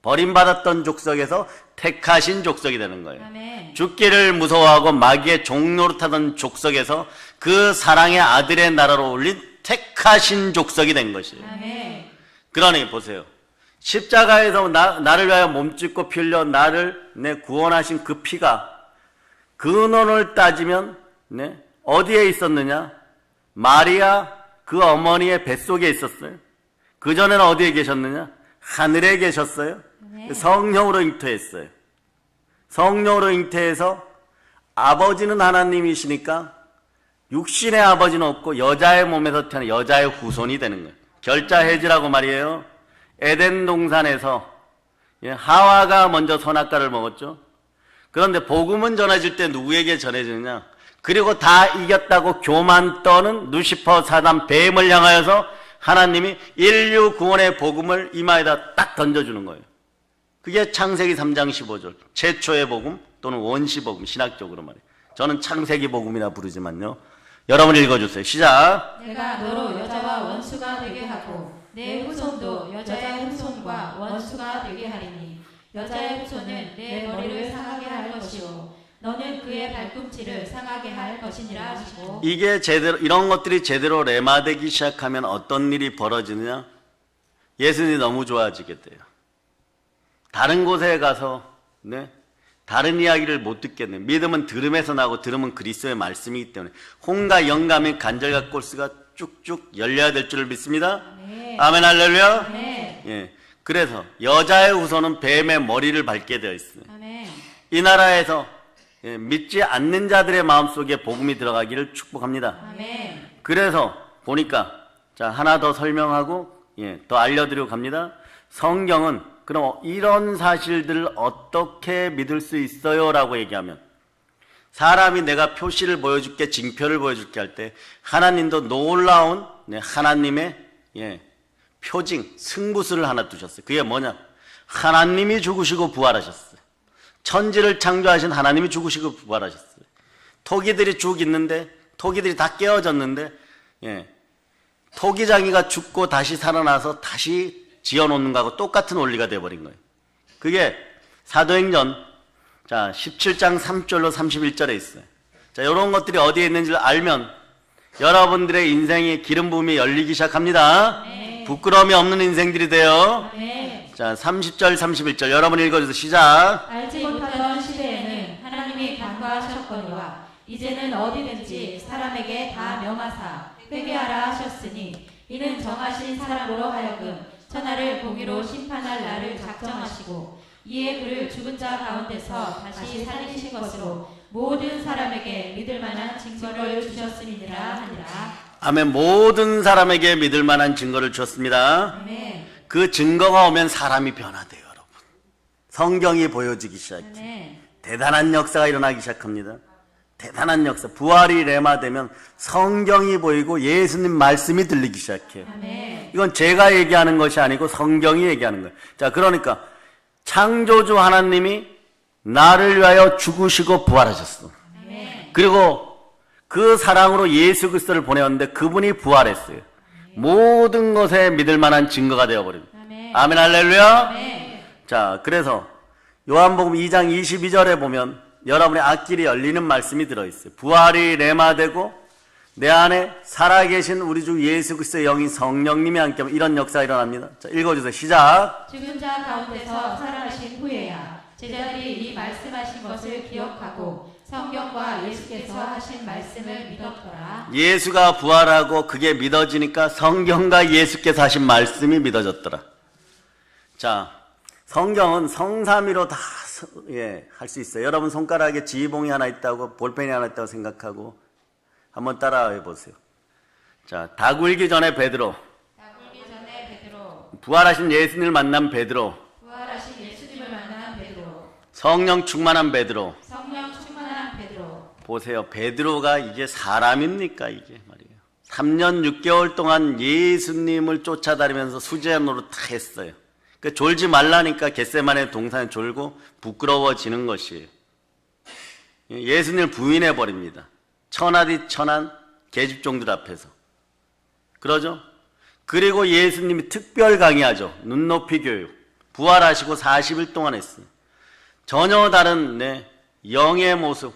버림받았던 족속에서 택하신 족속이 되는 거예요.
아멘.
죽기를 무서워하고 마귀의 종노릇하던 족속에서 그 사랑의 아들의 나라로 올린 택하신 족속이 된 것이에요.
아멘.
그러니 보세요. 십자가에서 나를 위하여 몸짓고 피 흘려 나를 구원하신 그 피가 근원을 따지면 어디에 있었느냐? 마리아 그 어머니의 뱃속에 있었어요. 그전에는 어디에 계셨느냐? 하늘에 계셨어요.
네.
성령으로 잉태했어요. 성령으로 잉태해서 아버지는 하나님이시니까 육신의 아버지는 없고 여자의 몸에서 태어난 여자의 후손이 되는 거예요. 결자해지라고 말이에요. 에덴 동산에서 하와가 먼저 선악과를 먹었죠. 그런데 복음은 전해질 때 누구에게 전해지느냐? 그리고 다 이겼다고 교만 떠는 누시퍼 사단 뱀을 향하여서 하나님이 인류 구원의 복음을 이마에다 딱 던져주는 거예요. 그게 창세기 3장 15절 최초의 복음 또는 원시 복음, 신학적으로 말이에요. 저는 창세기 복음이라 부르지만요. 여러분 읽어주세요. 시작.
내가 너로 여자와 원수가 되게 하고 내 후손도 여자의 후손과 원수가 되게 하리니 여자의 후손은 내 머리를 상하게 할 것이요 너는 그의 발꿈치를 상하게 할 것이니라 하시고. 이게
제대로, 이런 것들이 제대로 레마되기 시작하면 어떤 일이 벌어지느냐? 예수님이 너무 좋아지게 돼요. 다른 곳에 가서 다른 이야기를 못 듣겠네. 믿음은 들음에서 나고 들음은 그리스도의 말씀이기 때문에 홍과 영감의 간절과 꼴스가 쭉쭉 열려야 될 줄을 믿습니다.
아멘.
아멘 할렐루야.
아멘.
예. 그래서 여자의 후손은 뱀의 머리를 밟게 되어 있어요.
아멘.
이 나라에서 믿지 않는 자들의 마음속에 복음이 들어가기를 축복합니다.
아멘.
그래서 보니까 자 하나 더 설명하고 더 알려드리고 갑니다. 성경은 그럼 이런 사실들을 어떻게 믿을 수 있어요? 라고 얘기하면 사람이 내가 표시를 보여줄게, 징표를 보여줄게 할 때 하나님도 놀라운 하나님의 표징, 승부수를 하나 두셨어요. 그게 뭐냐? 하나님이 죽으시고 부활하셨어요. 천지를 창조하신 하나님이 죽으시고 부활하셨어요. 토기들이 쭉 있는데 토기들이 다 깨어졌는데 토기장이가 죽고 다시 살아나서 다시 지어놓는 거하고 똑같은 원리가 되어버린 거예요. 그게 사도행전 17장 3절로 31절에 있어요. 자, 이런 것들이 어디에 있는지를 알면 여러분들의 인생의 기름 부음이 열리기 시작합니다.
네.
부끄러움이 없는 인생들이 돼요.
네.
자, 30절 31절 여러분 읽어주세요. 시작.
알지 못하던 시대에는 하나님이 간과하셨거니와 이제는 어디든지 사람에게 다 명하사 회개하라 하셨으니 이는 정하신 사람으로 하여금 천하를 공의로 심판할 날을 작정하시고 이에 그를 죽은 자 가운데서 다시 살리신 것으로 모든 사람에게 믿을 만한 증거를 주셨음이니라 하니라.
아멘. 모든 사람에게 믿을 만한 증거를 주셨습니다.
아멘.
그 증거가 오면 사람이 변화돼요, 여러분. 성경이 보여지기 시작해요.
아멘.
대단한 역사가 일어나기 시작합니다. 대단한 역사. 부활이 레마되면 성경이 보이고 예수님 말씀이 들리기 시작해요.
아멘.
이건 제가 얘기하는 것이 아니고 성경이 얘기하는 거예요. 자, 그러니까 창조주 하나님이 나를 위하여 죽으시고 부활하셨어.
아멘.
그리고 그 사랑으로 예수 그리스도를 보내었는데 그분이 부활했어요. 모든 것에 믿을 만한 증거가 되어버립니다.
아멘.
아멘 할렐루야.
아멘.
자, 그래서 요한복음 2장 22절에 보면 여러분의 앞길이 열리는 말씀이 들어있어요. 부활이 레마되고 내 안에 살아계신 우리 주 예수 그리스도의 영인 성령님이 함께하면 이런 역사가 일어납니다. 자, 읽어주세요. 시작.
죽은 자 가운데서 살아나신 후에야 제자들이 이 말씀하신 것을 기억하고 성경과 예수께서 하신 말씀을 믿었더라.
예수가 부활하고 그게 믿어지니까 성경과 예수께서 하신 말씀이 믿어졌더라. 자, 성경은 성삼위로 다 할 수 있어요. 여러분 손가락에 지휘봉이 하나 있다고 볼펜이 하나 있다고 생각하고 한번 따라해 보세요. 자, 닭 울기 전에 베드로,
부활하신 예수님을
부활하신 예수님을 만난 베드로,
부활하신 예수님을 만난 베드로,
성령 충만한 베드로.
성령 충만한 베드로.
보세요. 베드로가 이게 사람입니까? 이게 말이에요. 3년 6개월 동안 예수님을 쫓아다니면서 수제 노릇 다 했어요. 그러니까 졸지 말라니까 겟세마네 동산에 졸고 부끄러워지는 것이에요. 예수님을 부인해버립니다. 천하디 천한 계집종들 앞에서. 그러죠? 그리고 예수님이 특별 강의하죠. 눈높이 교육. 부활하시고 40일 동안 했어요. 전혀 다른 영의 모습,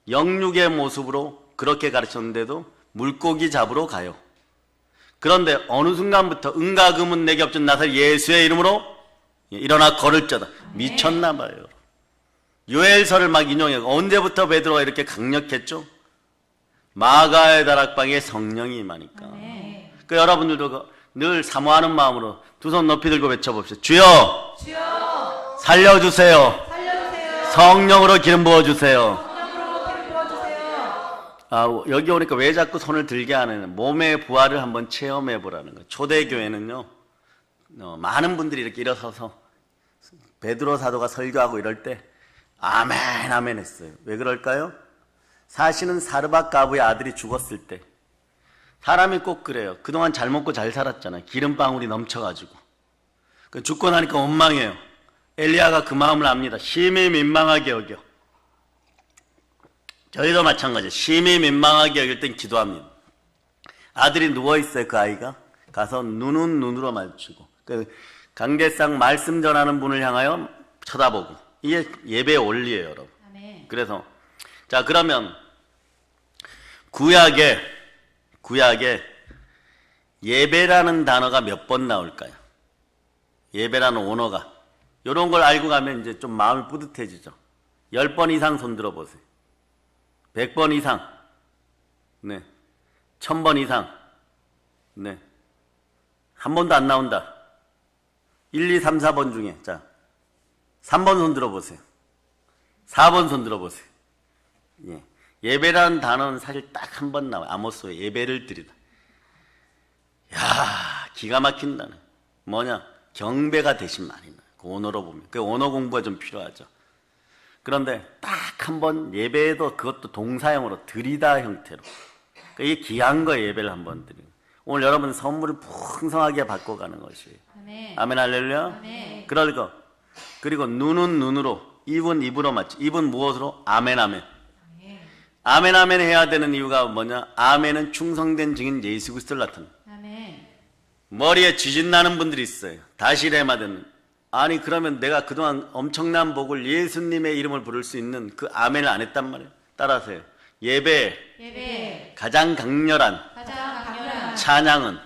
영육의 모습으로 그렇게 가르쳤는데도 물고기 잡으러 가요. 그런데 어느 순간부터 은과 금은 내게 없던 나사렛 예수의 이름으로 일어나 걸을자다. 미쳤나 봐요. 요엘서를 막 인용해요. 언제부터 베드로가 이렇게 강력했죠? 마가의 다락방에 성령이 임하니까. 그 여러분들도 늘 사모하는 마음으로 두 손 높이 들고 외쳐봅시다. 주여,
주여
살려주세요.
살려주세요.
성령으로 기름 부어주세요.
성령으로 기름 부어주세요.
아, 여기 오니까 왜 자꾸 손을 들게 하는, 몸의 부활을 한번 체험해 보라는 거예요. 초대교회는요, 많은 분들이 이렇게 일어서서 베드로 사도가 설교하고 이럴 때 아멘 아멘 했어요. 왜 그럴까요? 사실은 사르밧 가부의 아들이 죽었을 때 사람이 꼭 그래요. 그동안 잘 먹고 잘 살았잖아요. 기름방울이 넘쳐가지고. 죽고 나니까 원망해요. 엘리야가 그 마음을 압니다. 심히 민망하게 여겨. 저희도 마찬가지예요. 심히 민망하게 여길 땐 기도합니다. 아들이 누워있어요. 그 아이가 가서 눈은 눈으로 마주치고 그 강대상 말씀 전하는 분을 향하여 쳐다보고. 이게 예배의 원리예요, 여러분.
아멘.
그래서 자, 그러면 구약에 예배라는 단어가 몇 번 나올까요? 예배라는 언어가. 이런 걸 알고 가면 이제 좀 마음이 뿌듯해지죠. 10번 이상 손 들어보세요. 100번 이상. 네. 1000번 이상. 네. 한 번도 안 나온다. 1, 2, 3, 4번 중에. 자, 3번 손 들어보세요. 4번 손 들어보세요. 예. 예배라는 단어는 사실 딱 한 번 나와요. 아모스의 예배를 드리다. 야, 기가 막힌다네. 뭐냐? 경배가 대신 많이 나요. 그 언어로 보면. 그 언어 공부가 좀 필요하죠. 그런데 딱 한 번 예배에도 그것도 동사형으로 드리다 형태로. 그러니까 이게 귀한 거예요. 예배를 한 번 드리는. 오늘 여러분 선물을 풍성하게 바꿔가는 것이에요.
아멘.
아멘 할렐루야.
아멘.
그리고 눈은 눈으로, 입은 입으로 맞지. 입은 무엇으로? 아멘 아멘.
아멘.
아멘 아멘 해야 되는 이유가 뭐냐? 아멘은 충성된 증인 예수 그리스도를 나타낸다.
아멘.
머리에 쥐진 나는 분들이 있어요. 다시 레마든. 아니 그러면 내가 그동안 엄청난 복을 예수님의 이름을 부를 수 있는 그 아멘을 안 했단 말이에요. 따라하세요.
예배.
가장 강렬한
가장
찬양은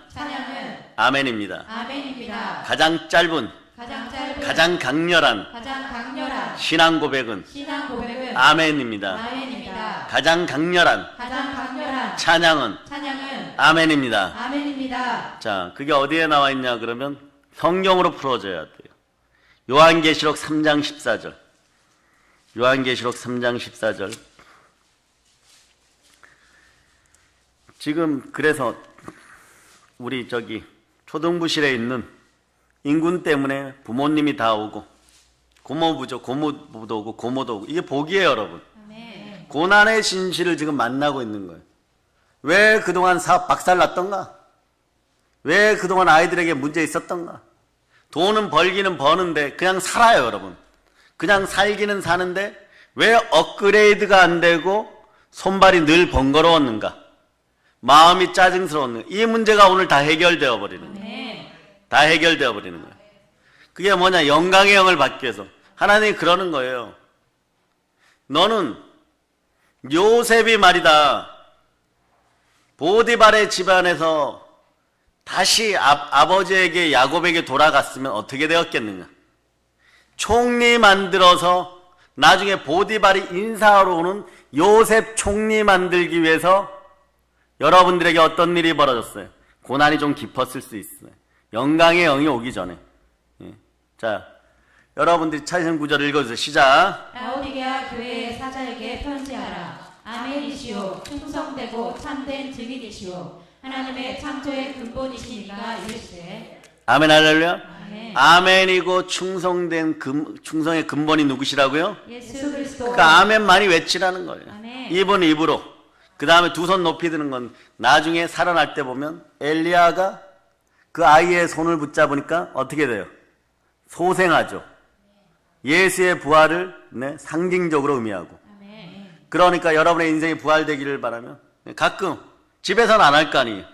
아멘입니다.
아멘입니다.
가장 짧은 가장 강렬한 신앙 고백은 아멘입니다.
아멘입니다.
가장 강렬한 찬양은 아멘입니다.
아멘입니다.
자, 그게 어디에 나와 있냐 그러면 성경으로 풀어줘야 돼요. 요한계시록 3장 14절. 요한계시록 3장 14절. 지금 그래서 우리 저기 초등부실에 있는 인군 때문에 부모님이 다 오고 고모부죠. 고모부도 오고 고모도 오고. 이게 복이에요, 여러분.
아멘.
고난의 진실을 지금 만나고 있는 거예요. 왜 그동안 사업 박살났던가? 왜 그동안 아이들에게 문제 있었던가? 돈은 벌기는 버는데 그냥 살아요, 여러분. 그냥 살기는 사는데 왜 업그레이드가 안 되고 손발이 늘 번거로웠는가? 마음이 짜증스러웠는가? 이 문제가 오늘 다 해결되어 버리는 거예요. 다 해결되어 버리는 거예요. 그게 뭐냐? 영광의 영을 받기 위해서. 하나님이 그러는 거예요. 너는 요셉이 말이다. 보디발의 집안에서 다시 아버지에게 야곱에게 돌아갔으면 어떻게 되었겠느냐? 총리 만들어서 나중에 보디발이 인사하러 오는 요셉 총리 만들기 위해서 여러분들에게 어떤 일이 벌어졌어요? 고난이 좀 깊었을 수 있어요. 영광의 영이 오기 전에. 예. 자, 여러분들이 찾으신 구절을 읽어주세요. 시작.
라오디게아 교회의 사자에게 편지하라. 아멘이시오. 충성되고 참된 증인이시오. 하나님의 창조의 근본이시니까 이르시되.
아멘 할렐루야. 아멘이고 충성의 근본이 누구시라고요?
예수 그리스도.
그러니까 아멘 많이 외치라는 거예요.
아멘.
입은 입으로. 그 다음에 두 손 높이 드는 건 나중에 살아날 때 보면 엘리야가 그 아이의 손을 붙잡으니까 어떻게 돼요? 소생하죠. 예수의 부활을 상징적으로 의미하고. 그러니까 여러분의 인생이 부활되기를 바라면 가끔 집에서는 안 할 거 아니에요.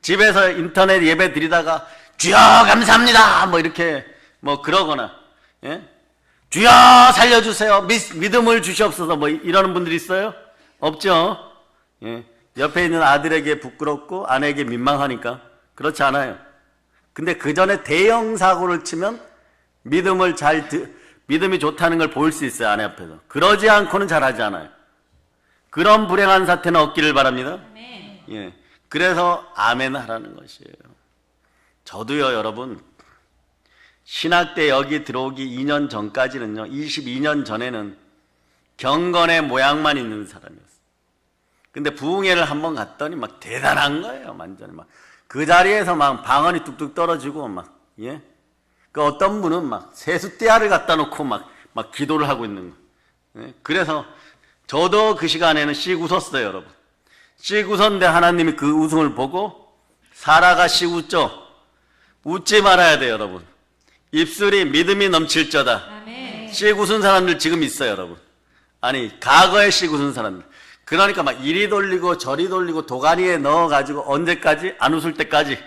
집에서 인터넷 예배 드리다가 주여 감사합니다 뭐 이렇게 뭐 그러거나, 예? 주여 살려주세요 믿음을 주시옵소서 뭐 이러는 분들이 있어요? 없죠. 예. 옆에 있는 아들에게 부끄럽고 아내에게 민망하니까 그렇지 않아요. 근데 그 전에 대형 사고를 치면 믿음이 좋다는 걸 보일 수 있어요. 아내 앞에서. 그러지 않고는 잘하지 않아요. 그런 불행한 사태는 없기를 바랍니다. 예. 그래서 아멘 하라는 것이에요. 저도요, 여러분, 신학대 여기 들어오기 2년 전까지는요, 22년 전에는 경건의 모양만 있는 사람이었어요. 근데 부흥회를 한번 갔더니 막 대단한 거예요, 완전히 막. 그 자리에서 막 방언이 뚝뚝 떨어지고 막, 예? 그 어떤 분은 막 세숫대야를 갖다 놓고 막 기도를 하고 있는 거예요. 예? 그래서 저도 그 시간에는 씩 웃었어요, 여러분. 씩 웃었는데 하나님이 그 웃음을 보고 사라가 씩 웃죠. 웃지 말아야 돼요, 여러분. 입술이 믿음이 넘칠 저다. 씩 웃은 사람들 지금 있어요, 여러분. 아니, 과거에 씩 웃은 사람들. 그러니까 막 이리 돌리고 저리 돌리고 도가니에 넣어가지고 언제까지? 안 웃을 때까지.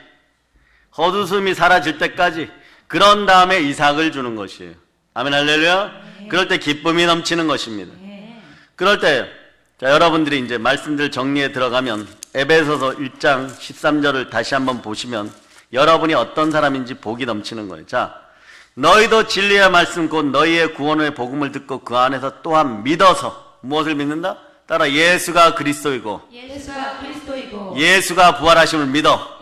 헛웃음이 사라질 때까지. 그런 다음에 이삭을 주는 것이에요. 아멘, 할렐루야. 그럴 때 기쁨이 넘치는 것입니다. 그럴 때, 자, 여러분들이 이제 말씀들 정리에 들어가면 에베소서 1장 13절을 다시 한번 보시면 여러분이 어떤 사람인지 복이 넘치는 거예요. 자, 너희도 진리의 말씀 곧 너희의 구원의 복음을 듣고 그 안에서 또한 믿어서 무엇을 믿는다? 따라 예수가 그리스도이고 예수가 부활하심을 믿어.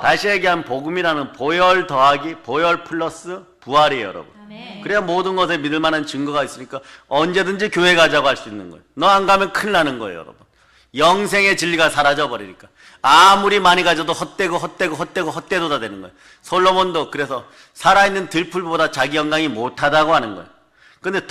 다시 얘기하면 복음이라는 보혈 더하기 보혈 플러스 부활이에요, 여러분. 그래야 모든 것에 믿을 만한 증거가 있으니까 언제든지 교회 가자고 할 수 있는 거예요. 너 안 가면 큰일 나는 거예요, 여러분. 영생의 진리가 사라져 버리니까 아무리 많이 가져도 헛되도다 되는 거예요. 솔로몬도 그래서 살아있는 들풀보다 자기 영광이 못하다고 하는 거예요. 근데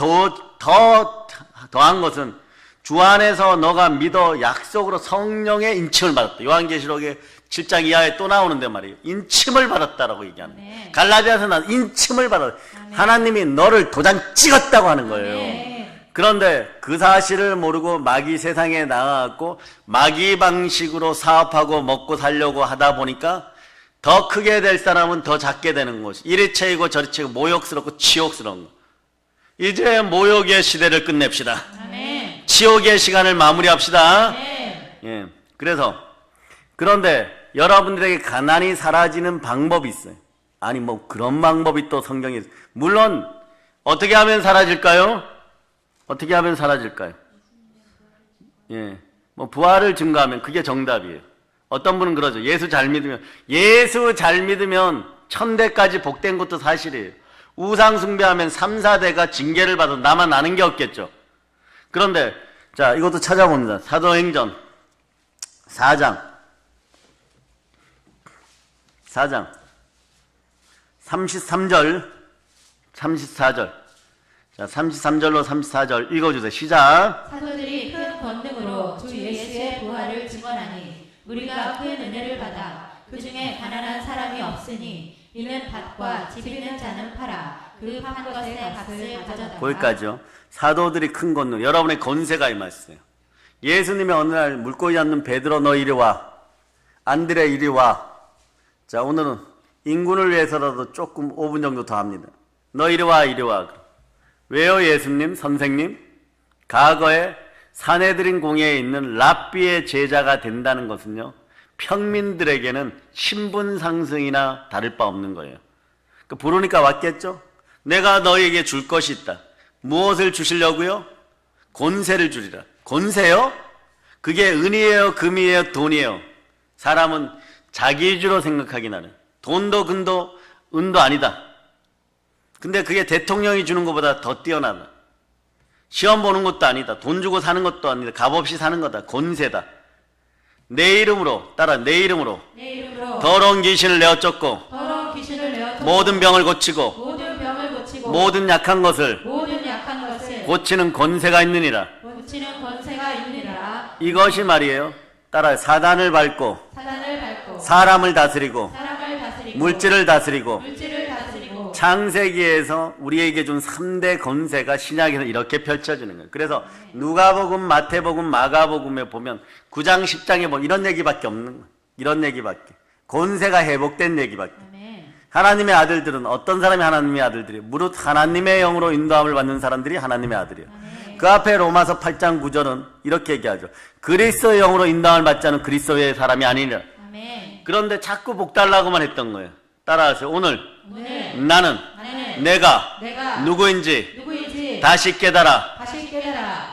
더한 것은 주 안에서 너가 믿어 약속으로 성령의 인침을 받았다. 요한계시록에 7장 이하에 또 나오는데 말이에요. 인침을 받았다라고 얘기하는 거예요. 갈라디아서는 인침을 받았다. 하나님이 너를 도장 찍었다고 하는 거예요. 그런데 그 사실을 모르고 마귀 세상에 나가고 마귀 방식으로 사업하고 먹고 살려고 하다 보니까 더 크게 될 사람은 더 작게 되는 것이 이리 채이고 저리 채이고 모욕스럽고 치욕스러운 거. 이제 모욕의 시대를 끝냅시다. 아멘. 치욕의 시간을 마무리합시다. 예. 그런데 여러분들에게 가난이 사라지는 방법이 있어요. 아니 뭐 그런 방법이 또 성경에 있어요. 물론 어떻게 하면 사라질까요? 어떻게 하면 사라질까요? 예. 뭐 부활을 증거하면 그게 정답이에요. 어떤 분은 그러죠. 예수 잘 믿으면 천대까지 복된 것도 사실이에요. 우상 숭배하면 3, 4대가 징계를 받아 나만 아는 게 없겠죠. 그런데 자, 이것도 찾아봅니다. 사도행전 4장 33절 34절. 자, 33절로 34절 읽어주세요. 시작.
사도들이 큰 권능으로 주 예수의 부활을 증언하니 우리가 큰 은혜를 받아 그 중에 가난한 사람이 없으니 이는 밭과 집 있는 자는 팔아 그 판 것의 값을 가져다가.
거기까지요. 사도들이 큰 권능. 여러분의 권세가 임했어요. 예수님이 어느 날 물고기 잡는 베드로 너 이리 와. 안드레 이리 와. 자, 오늘은 인군을 위해서라도 조금 5분 정도 더 합니다. 너 이리 와. 왜요, 예수님, 선생님? 과거에 사내들인 공회에 있는 랍비의 제자가 된다는 것은요, 평민들에게는 신분 상승이나 다를 바 없는 거예요. 부르니까 왔겠죠? 내가 너에게 줄 것이 있다. 무엇을 주시려고요? 권세를 주리라. 권세요? 그게 은이에요, 금이에요, 돈이에요? 사람은 자기 위주로 생각하긴 하는. 돈도 근도 은도 아니다. 근데 그게 대통령이 주는 것보다 더 뛰어나다. 시험 보는 것도 아니다. 돈 주고 사는 것도 아니다. 값없이 사는 거다. 권세다. 내 이름으로 더러운 귀신을 내어 쫓고 모든 병을 고치고
모든 병을 고치고
모든 약한 것을
모든 약한 것을
고치는 권세가 있느니라.
고치는 권세가 있느니라.
이것이 말이에요. 따라 사단을 밟고
사단을 밟고
사람을 다스리고
사람을 다스리고
물질을 다스리고
물질을 다스리고
창세기에서 우리에게 준 3대 권세가 신약에서 이렇게 펼쳐지는 거예요. 그래서 누가복음, 마태복음, 마가복음에 보면 9장, 10장에 보면 이런 얘기밖에 없는 거예요. 이런 얘기밖에. 권세가 회복된 얘기밖에.
아멘.
하나님의 아들들은 어떤 사람이 하나님의 아들들이에요? 무릇 하나님의 영으로 인도함을 받는 사람들이 하나님의 아들이에요. 그 앞에 로마서 8장 9절은 이렇게 얘기하죠. 그리스도의 영으로 인도함을 받지 않은 그리스도의 사람이 아니라.
아멘.
그런데 자꾸 복 달라고만 했던 거예요. 따라하세요. 오늘
오늘
나는 내가
내가
누구인지 다시 깨달아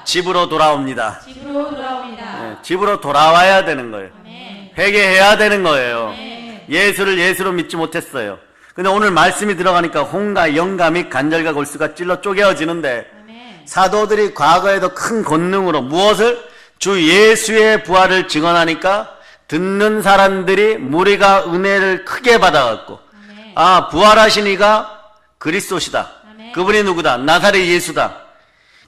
집으로 돌아옵니다.
집으로 돌아옵니다.
네, 집으로 돌아와야 되는 거예요.
아멘.
회개해야 되는 거예요.
아멘.
예수를 예수로 믿지 못했어요. 근데 오늘 말씀이 들어가니까 홍과 영과 및 간절과 골수가 찔러 쪼개어지는데
아멘.
사도들이 과거에도 큰 권능으로 무엇을? 주 예수의 부활을 증언하니까 듣는 사람들이 무리가 은혜를 크게 받아갖고
아멘.
아, 부활하신 이가 그리스도시다.
아멘.
그분이 누구다? 나사렛 예수다.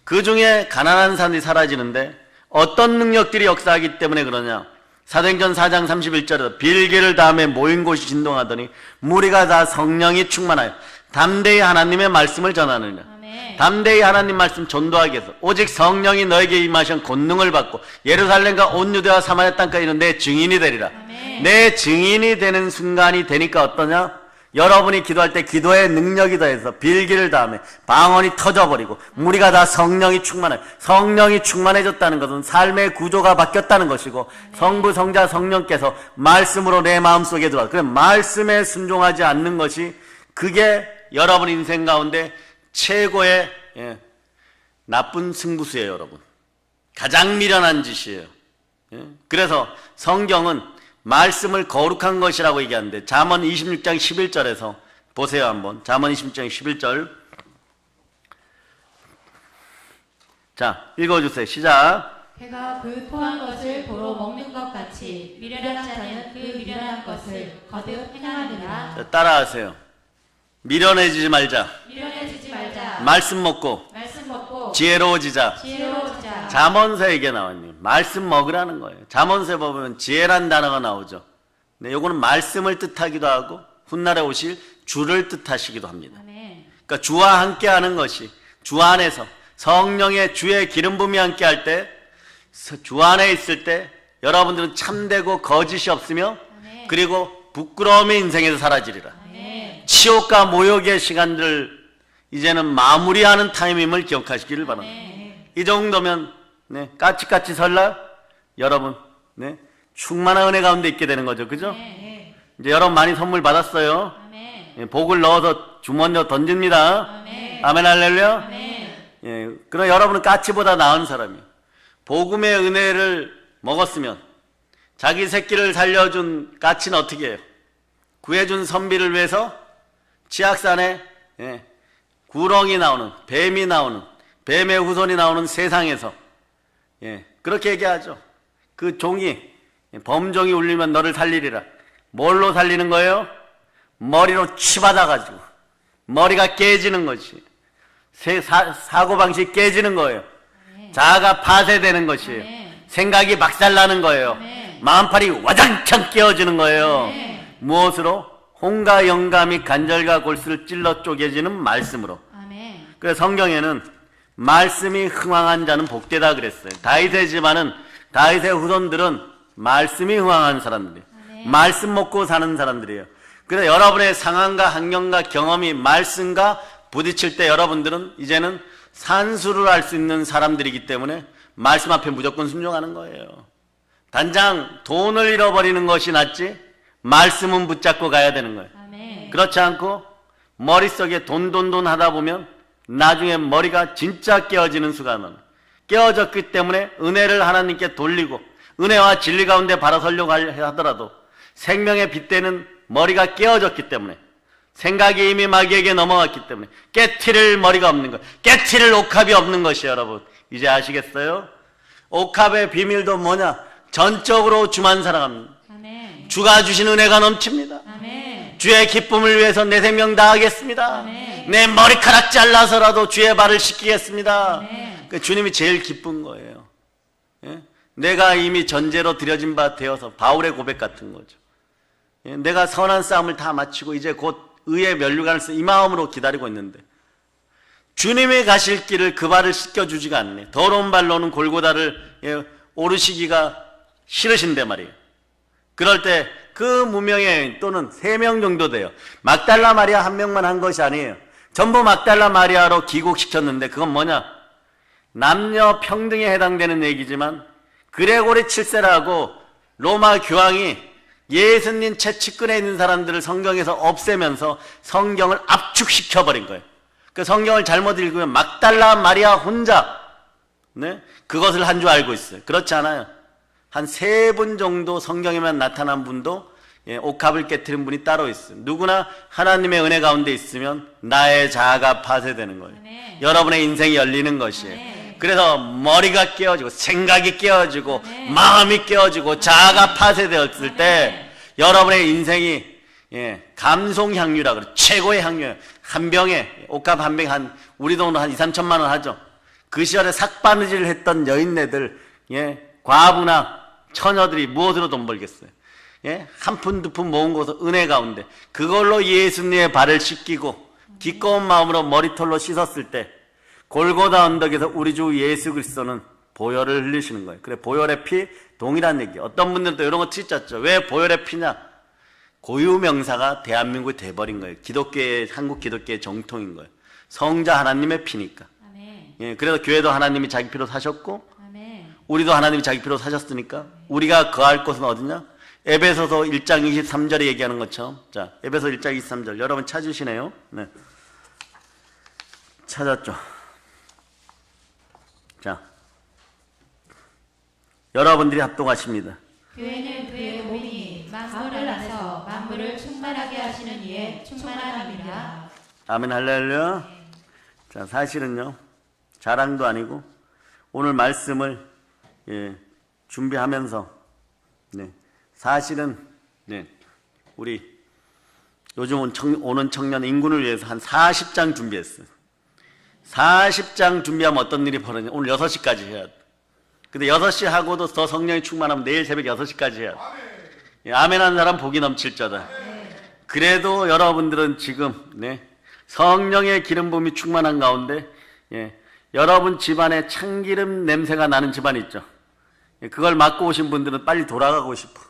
그 중에 가난한 사람들이 사라지는데 어떤 능력들이 역사하기 때문에 그러냐? 사도행전 4장 31절에서 빌기를 다음에 모인 곳이 진동하더니 무리가 다 성령이 충만하여 담대히 하나님의 말씀을 전하느냐.
아멘.
담대히 하나님 말씀 전도하기 위해서 오직 성령이 너에게 임하신 권능을 받고 예루살렘과 온 유대와 사마리아 땅까지 이르는 내 증인이 되리라.
아멘.
내 증인이 되는 순간이 되니까 어떠냐? 여러분이 기도할 때 기도의 능력이 더해서 빌기를 다음에 방언이 터져버리고 무리가 다 성령이 충만해. 성령이 충만해졌다는 것은 삶의 구조가 바뀌었다는 것이고 성부, 성자, 성령께서 말씀으로 내 마음속에 들어와. 그래 말씀에 순종하지 않는 것이 그게 여러분 인생 가운데 최고의 나쁜 승부수예요. 여러분. 가장 미련한 짓이에요. 그래서 성경은 말씀을 거룩한 것이라고 얘기하는데 잠언 26장 11절에서 보세요 한번. 잠언 26장 11절 자 읽어주세요. 시작.
해가 그 토한 것을 도로 먹는 것 같이 미련한 자는 그 미련한 것을 거듭 행하느니라.
자, 따라하세요. 미련해지지 말자.
미련해지지 말자.
말씀 먹고 지혜로워지자.
지혜로워지자.
잠언서에게 나왔니 말씀 먹으라는 거예요. 잠언서에 보면 지혜란 단어가 나오죠. 네, 요거는 말씀을 뜻하기도 하고 훗날에 오실 주를 뜻하시기도 합니다.
아멘.
그러니까 주와 함께하는 것이 주 안에서 성령의 주의 기름 부음이 함께할 때 주 안에 있을 때 여러분들은 참되고 거짓이 없으며
아멘.
그리고 부끄러움이 인생에서 사라지리라.
아멘.
치욕과 모욕의 시간들 이제는 마무리하는 타임임을 기억하시기를 바랍니다.
아멘.
이 정도면 네, 까치까치 설날 여러분 네, 충만한 은혜 가운데 있게 되는 거죠. 그죠?
아멘.
이제 여러분 많이 선물 받았어요.
아멘.
예, 복을 넣어서 주머니로 던집니다.
아멘.
아멘 할렐루야.
아멘.
예, 그럼 여러분은 까치보다 나은 사람이에요. 복음의 은혜를 먹었으면 자기 새끼를 살려준 까치는 어떻게 해요? 구해준 선비를 위해서 치악산에 구렁이 나오는 뱀이 나오는 뱀의 후손이 나오는 세상에서 그렇게 얘기하죠. 그 종이 범종이 울리면 너를 살리리라. 뭘로 살리는 거예요? 머리로 치받아가지고 머리가 깨지는 것이 사고방식이 깨지는 거예요. 자아가 파쇄되는 것이에요. 생각이 박살나는 거예요. 마음팔이 와장창 깨어지는 거예요. 무엇으로? 홍과 영과 및 간절과 골수를 찔러 쪼개지는 말씀으로.
아멘.
그래서 성경에는 말씀이 흥왕한 자는 복되다 그랬어요. 다윗의 집안은 다윗의 후손들은 말씀이 흥왕한 사람들이에요. 말씀 먹고 사는 사람들이에요. 그래서 여러분의 상황과 환경과 경험이 말씀과 부딪힐 때 여러분들은 이제는 산수를 할 수 있는 사람들이기 때문에 말씀 앞에 무조건 순종하는 거예요. 단장 돈을 잃어버리는 것이 낫지 말씀은 붙잡고 가야 되는 거예요.
아멘.
그렇지 않고 머릿속에 돈 하다 보면 나중에 머리가 진짜 깨어지는 순간은 깨어졌기 때문에 은혜를 하나님께 돌리고 은혜와 진리 가운데 바로 서려고 하더라도 생명의 빗대는 머리가 깨어졌기 때문에 생각이 이미 마귀에게 넘어갔기 때문에 깨트릴 머리가 없는 거예요. 깨트릴 옥합이 없는 것이에요. 여러분 이제 아시겠어요? 옥합의 비밀도 뭐냐? 전적으로 주만 사랑합니다.
아멘.
주가 주신 은혜가 넘칩니다.
아멘.
주의 기쁨을 위해서 내 생명 다하겠습니다.
아멘.
내 머리카락 잘라서라도 주의 발을 씻기겠습니다.
아멘.
그 주님이 제일 기쁜 거예요. 예? 내가 이미 전제로 드려진 바 되어서 바울의 고백 같은 거죠. 예? 내가 선한 싸움을 다 마치고 이제 곧 의의 면류관을 이 마음으로 기다리고 있는데 주님이 가실 길을 그 발을 씻겨주지가 않네. 더러운 발로는 골고다를 오르시기가 싫으신데 말이에요. 그럴 때 그 무명의 또는 3명 정도 돼요. 막달라 마리아 한 명만 한 것이 아니에요. 전부 막달라 마리아로 귀국시켰는데 그건 뭐냐? 남녀 평등에 해당되는 얘기지만 그레고리 7세라고 로마 교황이 예수님 채찍근에 있는 사람들을 성경에서 없애면서 성경을 압축시켜버린 거예요. 그 성경을 잘못 읽으면 막달라 마리아 혼자 그것을 한 줄 알고 있어요. 그렇지 않아요. 한 3분 정도 성경에만 나타난 분도 옥합을 깨트린 분이 따로 있어요. 누구나 하나님의 은혜 가운데 있으면 나의 자아가 파쇄되는 거예요.
아멘.
여러분의 인생이 열리는 것이에요.
아멘.
그래서 머리가 깨어지고 생각이 깨어지고
아멘.
마음이 깨어지고 자아가 파쇄되었을 때 여러분의 인생이 감송향유라 그래. 최고의 향유. 한 병에 옥합 한 병에 우리 돈으로 한 2, 3천만 원 하죠. 그 시절에 삭바느질 했던 여인네들 과부나 처녀들이 무엇으로 돈 벌겠어요? 한 푼 두 푼 모은 것을 은혜 가운데 그걸로 예수님의 발을 씻기고 기꺼운 마음으로 머리털로 씻었을 때 골고다 언덕에서 우리 주 예수 그리스도는 보혈을 흘리시는 거예요. 그래, 보혈의 피 동일한 얘기. 어떤 분들은 또 이런 거 트였죠. 왜 보혈의 피냐? 고유명사가 대한민국이 돼버린 거예요. 한국 기독교의 정통인 거예요. 성자 하나님의 피니까.
아멘.
그래서 교회도 하나님이 자기 피로 사셨고
아멘.
우리도 하나님이 자기 피로 사셨으니까 우리가 거할 곳은 어디냐? 에베소서 1장 23절에 얘기하는 것처럼. 자, 에베소 1장 23절 여러분 찾으시네요. 네. 찾았죠. 자, 여러분들이 합동하십니다.
교회는 그의 몸이 만물 안에서 만물을 충만하게 하시는 이의 충만함이라.
아멘 할렐루야. 자, 사실은요 자랑도 아니고 오늘 말씀을 준비하면서 사실은 우리 요즘 오는 청년 인군을 위해서 한 40장 준비했어요. 40장 준비하면 어떤 일이 벌어지냐. 오늘 6시까지 해야 돼. 근데 6시 하고도 더 성령이 충만하면 내일 새벽 6시까지 해야 돼. 아멘 하는 사람 복이 넘칠 자다. 그래도 여러분들은 지금 성령의 기름 부음이 충만한 가운데 여러분 집안에 참기름 냄새가 나는 집안 있죠. 그걸 맡고 오신 분들은 빨리 돌아가고 싶어.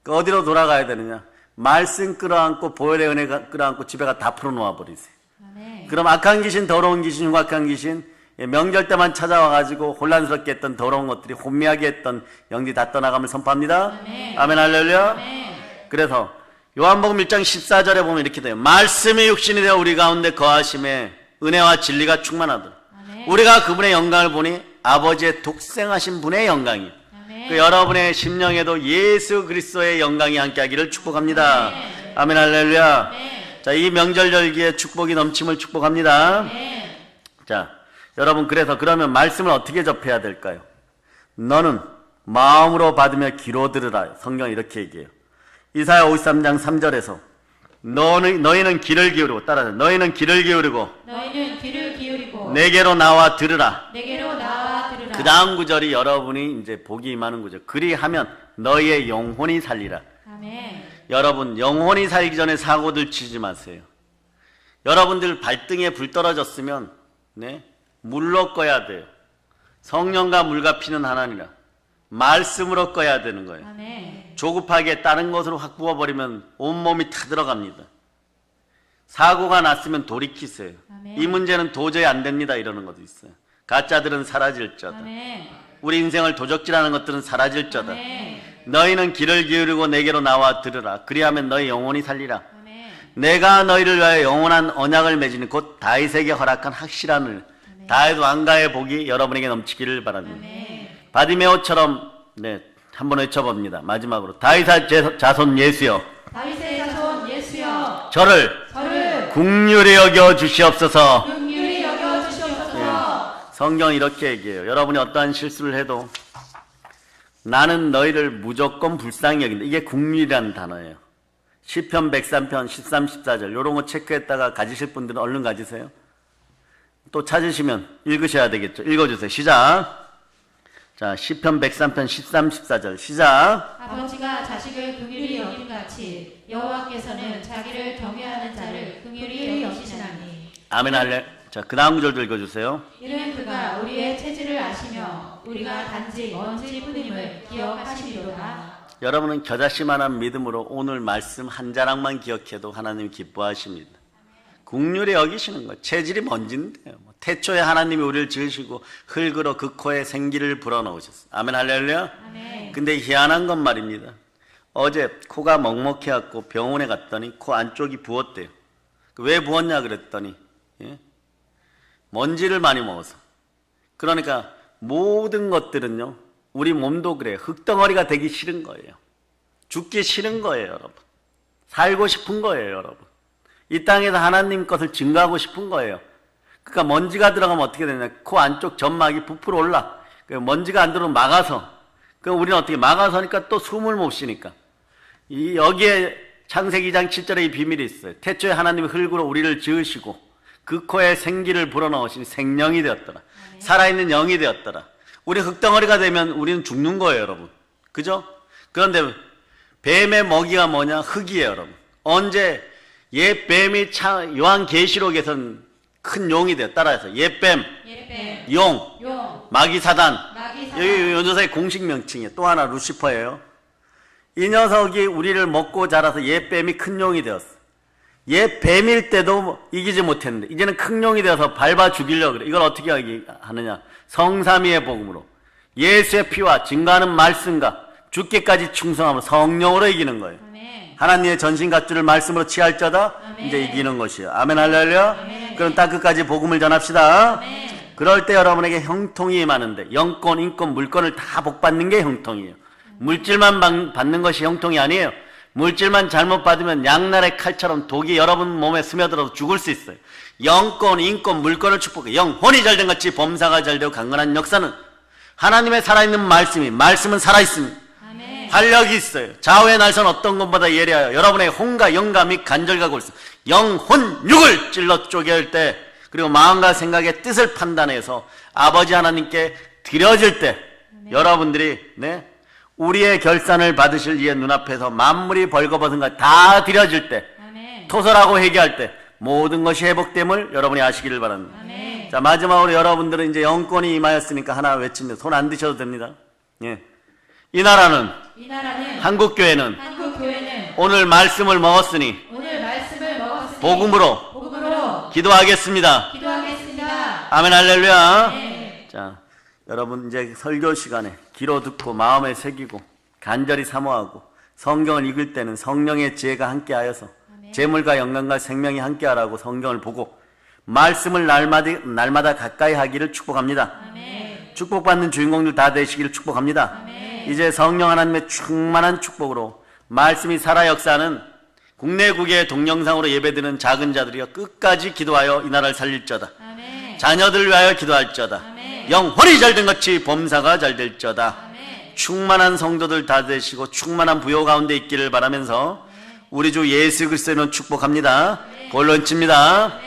어디로 돌아가야 되느냐? 말씀 끌어안고 보혈의 은혜 끌어안고 집에가 다 풀어놓아 버리세요.
아멘.
그럼 악한 귀신, 더러운 귀신, 흉악한 귀신, 명절 때만 찾아와가지고 혼란스럽게 했던 더러운 것들이 혼미하게 했던 영들이 다 떠나감을 선포합니다.
아멘.
아멘 할렐루야.
아멘.
그래서 요한복음 1장 14절에 보면 이렇게 돼요. 말씀이 육신이 되어 우리 가운데 거하심에 은혜와 진리가 충만하더라.
아멘.
우리가 그분의 영광을 보니 아버지의 독생하신 분의 영광이에요.
아멘.
그 여러분의 심령에도 예수 그리스도의 영광이 함께하기를 축복합니다.
아멘.
아멘 할렐루야.
아멘.
자, 이 명절 열기에 축복이 넘침을 축복합니다.
아멘.
자, 여러분 그러면 말씀을 어떻게 접해야 될까요? 너는 마음으로 받으며 귀로 들으라. 성경 이렇게 얘기해요. 이사야 53장 3절에서 너희는 귀를 기울이고 따라서 너희는 귀를 기울이고
너희는 귀를 기울이고
내게로 나와 들으라.
내게로 나와 들으라.
그 다음 구절이 여러분이 이제 복이 임하는 구절. 그리하면 너희의 영혼이 살리라.
아멘.
여러분 영혼이 살기 전에 사고들 치지 마세요. 여러분들 발등에 불 떨어졌으면 물로 꺼야 돼요. 성령과 물과 피는 하나니라. 말씀으로 꺼야 되는 거예요.
아멘.
조급하게 다른 것으로 확 부어버리면 온몸이 타들어갑니다. 사고가 났으면 돌이키세요.
아멘.
이 문제는 도저히 안 됩니다 이러는 것도 있어요. 가짜들은 사라질 자다.
아멘.
우리 인생을 도적질하는 것들은 사라질 자다.
아멘.
너희는 귀를 기울이고 내게로 나와 들으라. 그리하면 너희 영혼이 살리라.
아멘.
내가 너희를 위하여 영원한 언약을 맺으니 곧 다윗에게 허락한 확실한 을 다윗 왕가의 복이 여러분에게 넘치기를 바랍니다.
아멘.
바디메오처럼 한번 외쳐봅니다. 마지막으로 다윗의 자손 예수여
다윗의 자손 예수여
저를 긍휼히 여겨 주시옵소서.
긍휼히 여겨 주시옵소서.
성경 이렇게 얘기해요. 여러분이 어떠한 실수를 해도 나는 너희를 무조건 불쌍히 여긴다. 이게 긍휼이라는 단어예요. 시편 103편 13, 14절 요런 거 체크했다가 가지실 분들은 얼른 가지세요. 또 찾으시면 읽으셔야 되겠죠. 읽어주세요. 시작. 자, 시편 103편 13, 14절 시작.
아버지가 자식을 긍휼히 여김같이 여호와께서는 자기를 경외하는 자를 긍휼히 여기시나니.
아멘 할렐. 자, 그 다음 구절도 읽어주세요.
이는 그가 우리의 체질을 아시며 우리가 단지 먼지뿐임을 기억하시리로다.
여러분은 겨자씨만한 믿음으로 오늘 말씀 한 자락만 기억해도 하나님 기뻐하십니다. 긍휼히 여기시는 거예요. 체질이 먼지인데요. 태초에 하나님이 우리를 지으시고 흙으로 그 코에 생기를 불어넣으셨어요. 아멘 할렐루야.
아멘.
근데 희한한 건 말입니다. 어제 코가 먹먹해갖고 병원에 갔더니 코 안쪽이 부었대요. 왜 부었냐 그랬더니 먼지를 많이 먹어서. 그러니까 모든 것들은요, 우리 몸도 그래요. 흙덩어리가 되기 싫은 거예요. 죽기 싫은 거예요, 여러분. 살고 싶은 거예요, 여러분. 이 땅에서 하나님 것을 증거하고 싶은 거예요. 그러니까 먼지가 들어가면 어떻게 되냐. 코 안쪽 점막이 부풀어 올라. 먼지가 안 들어오면 막아서. 그럼 우리는 어떻게 막아서 하니까 또 숨을 못 쉬니까. 여기에 창세기 2장 7절에 이 비밀이 있어요. 태초에 하나님이 흙으로 우리를 지으시고 그 코에 생기를 불어넣으시니 생명이 되었더라. 살아있는 영이 되었더라. 우리 흙덩어리가 되면 우리는 죽는 거예요, 여러분. 그죠? 그런데 뱀의 먹이가 뭐냐? 흙이에요, 여러분. 언제 옛 뱀이 요한계시록에서는 큰 용이 돼요. 따라해서 옛뱀, 용, 마귀사단. 여기 요 녀석의 공식 명칭이에요. 또 하나 루시퍼예요. 이 녀석이 우리를 먹고 자라서 옛뱀이 큰 용이 되었어. 옛뱀일 때도 이기지 못했는데 이제는 큰 용이 되어서 밟아 죽이려고 그래. 이걸 어떻게 하느냐? 성삼위의 복음으로 예수의 피와 증거하는 말씀과 죽기까지 충성하면 성령으로 이기는 거예요.
아멘.
하나님의 전신갑주를 말씀으로 취할자다.
아멘.
이제 이기는 것이에요. 아멘 할렐루야.
아멘.
그럼 딱 끝까지 복음을 전합시다.
아멘.
그럴 때 여러분에게 형통이 임하는데 영권, 인권, 물권을 다 복받는 게 형통이에요. 물질만 받는 것이 형통이 아니에요. 물질만 잘못 받으면 양날의 칼처럼 독이 여러분 몸에 스며들어서 죽을 수 있어요. 영권, 인권, 물권을 축복해. 영혼이 잘된 같이 범사가 잘되고 강건한 역사는 하나님의 살아있는 말씀은 살아있습니다.
아멘.
활력이 있어요. 좌우의 날선 어떤 것보다 예리하여 여러분의 혼과 영과 및 간절과 골수 영혼 육을 찔러 쪼개할 때, 그리고 마음과 생각의 뜻을 판단해서 아버지 하나님께 드려질 때 여러분들이 우리의 결산을 받으실 이의 눈앞에서 만물이 벌거벗은 것 다 드려질 때,
아멘.
토설하고 회개할 때 모든 것이 회복됨을 여러분이 아시기를 바랍니다.
아멘.
자, 마지막으로 여러분들은 이제 영권이 임하였으니까 하나 외칩니다. 손 안 드셔도 됩니다. 이 나라는, 한국교회는 오늘 말씀을 먹었으니 복음으로 기도하겠습니다. 아멘 할렐루야.
네.
자, 여러분 이제 설교 시간에 귀로 듣고 마음에 새기고 간절히 사모하고 성경을 읽을 때는 성령의 지혜가 함께하여서 재물과 영광과 생명이 함께하라고 성경을 보고 말씀을 날마다 가까이 하기를 축복합니다.
아멘.
축복받는 주인공들 다 되시기를 축복합니다.
아멘.
이제 성령 하나님의 충만한 축복으로 말씀이 살아 역사하는 국내국의 동영상으로 예배드리는 작은 자들이여 끝까지 기도하여 이 나라를 살릴저다.
아멘.
자녀들을 위하여 기도할저다.
아멘.
영혼이 잘된 같이 범사가 잘될저다.
아멘.
충만한 성도들 다 되시고 충만한 부요 가운데 있기를 바라면서 우리 주 예수 그리스도는 축복합니다. 골론칩니다.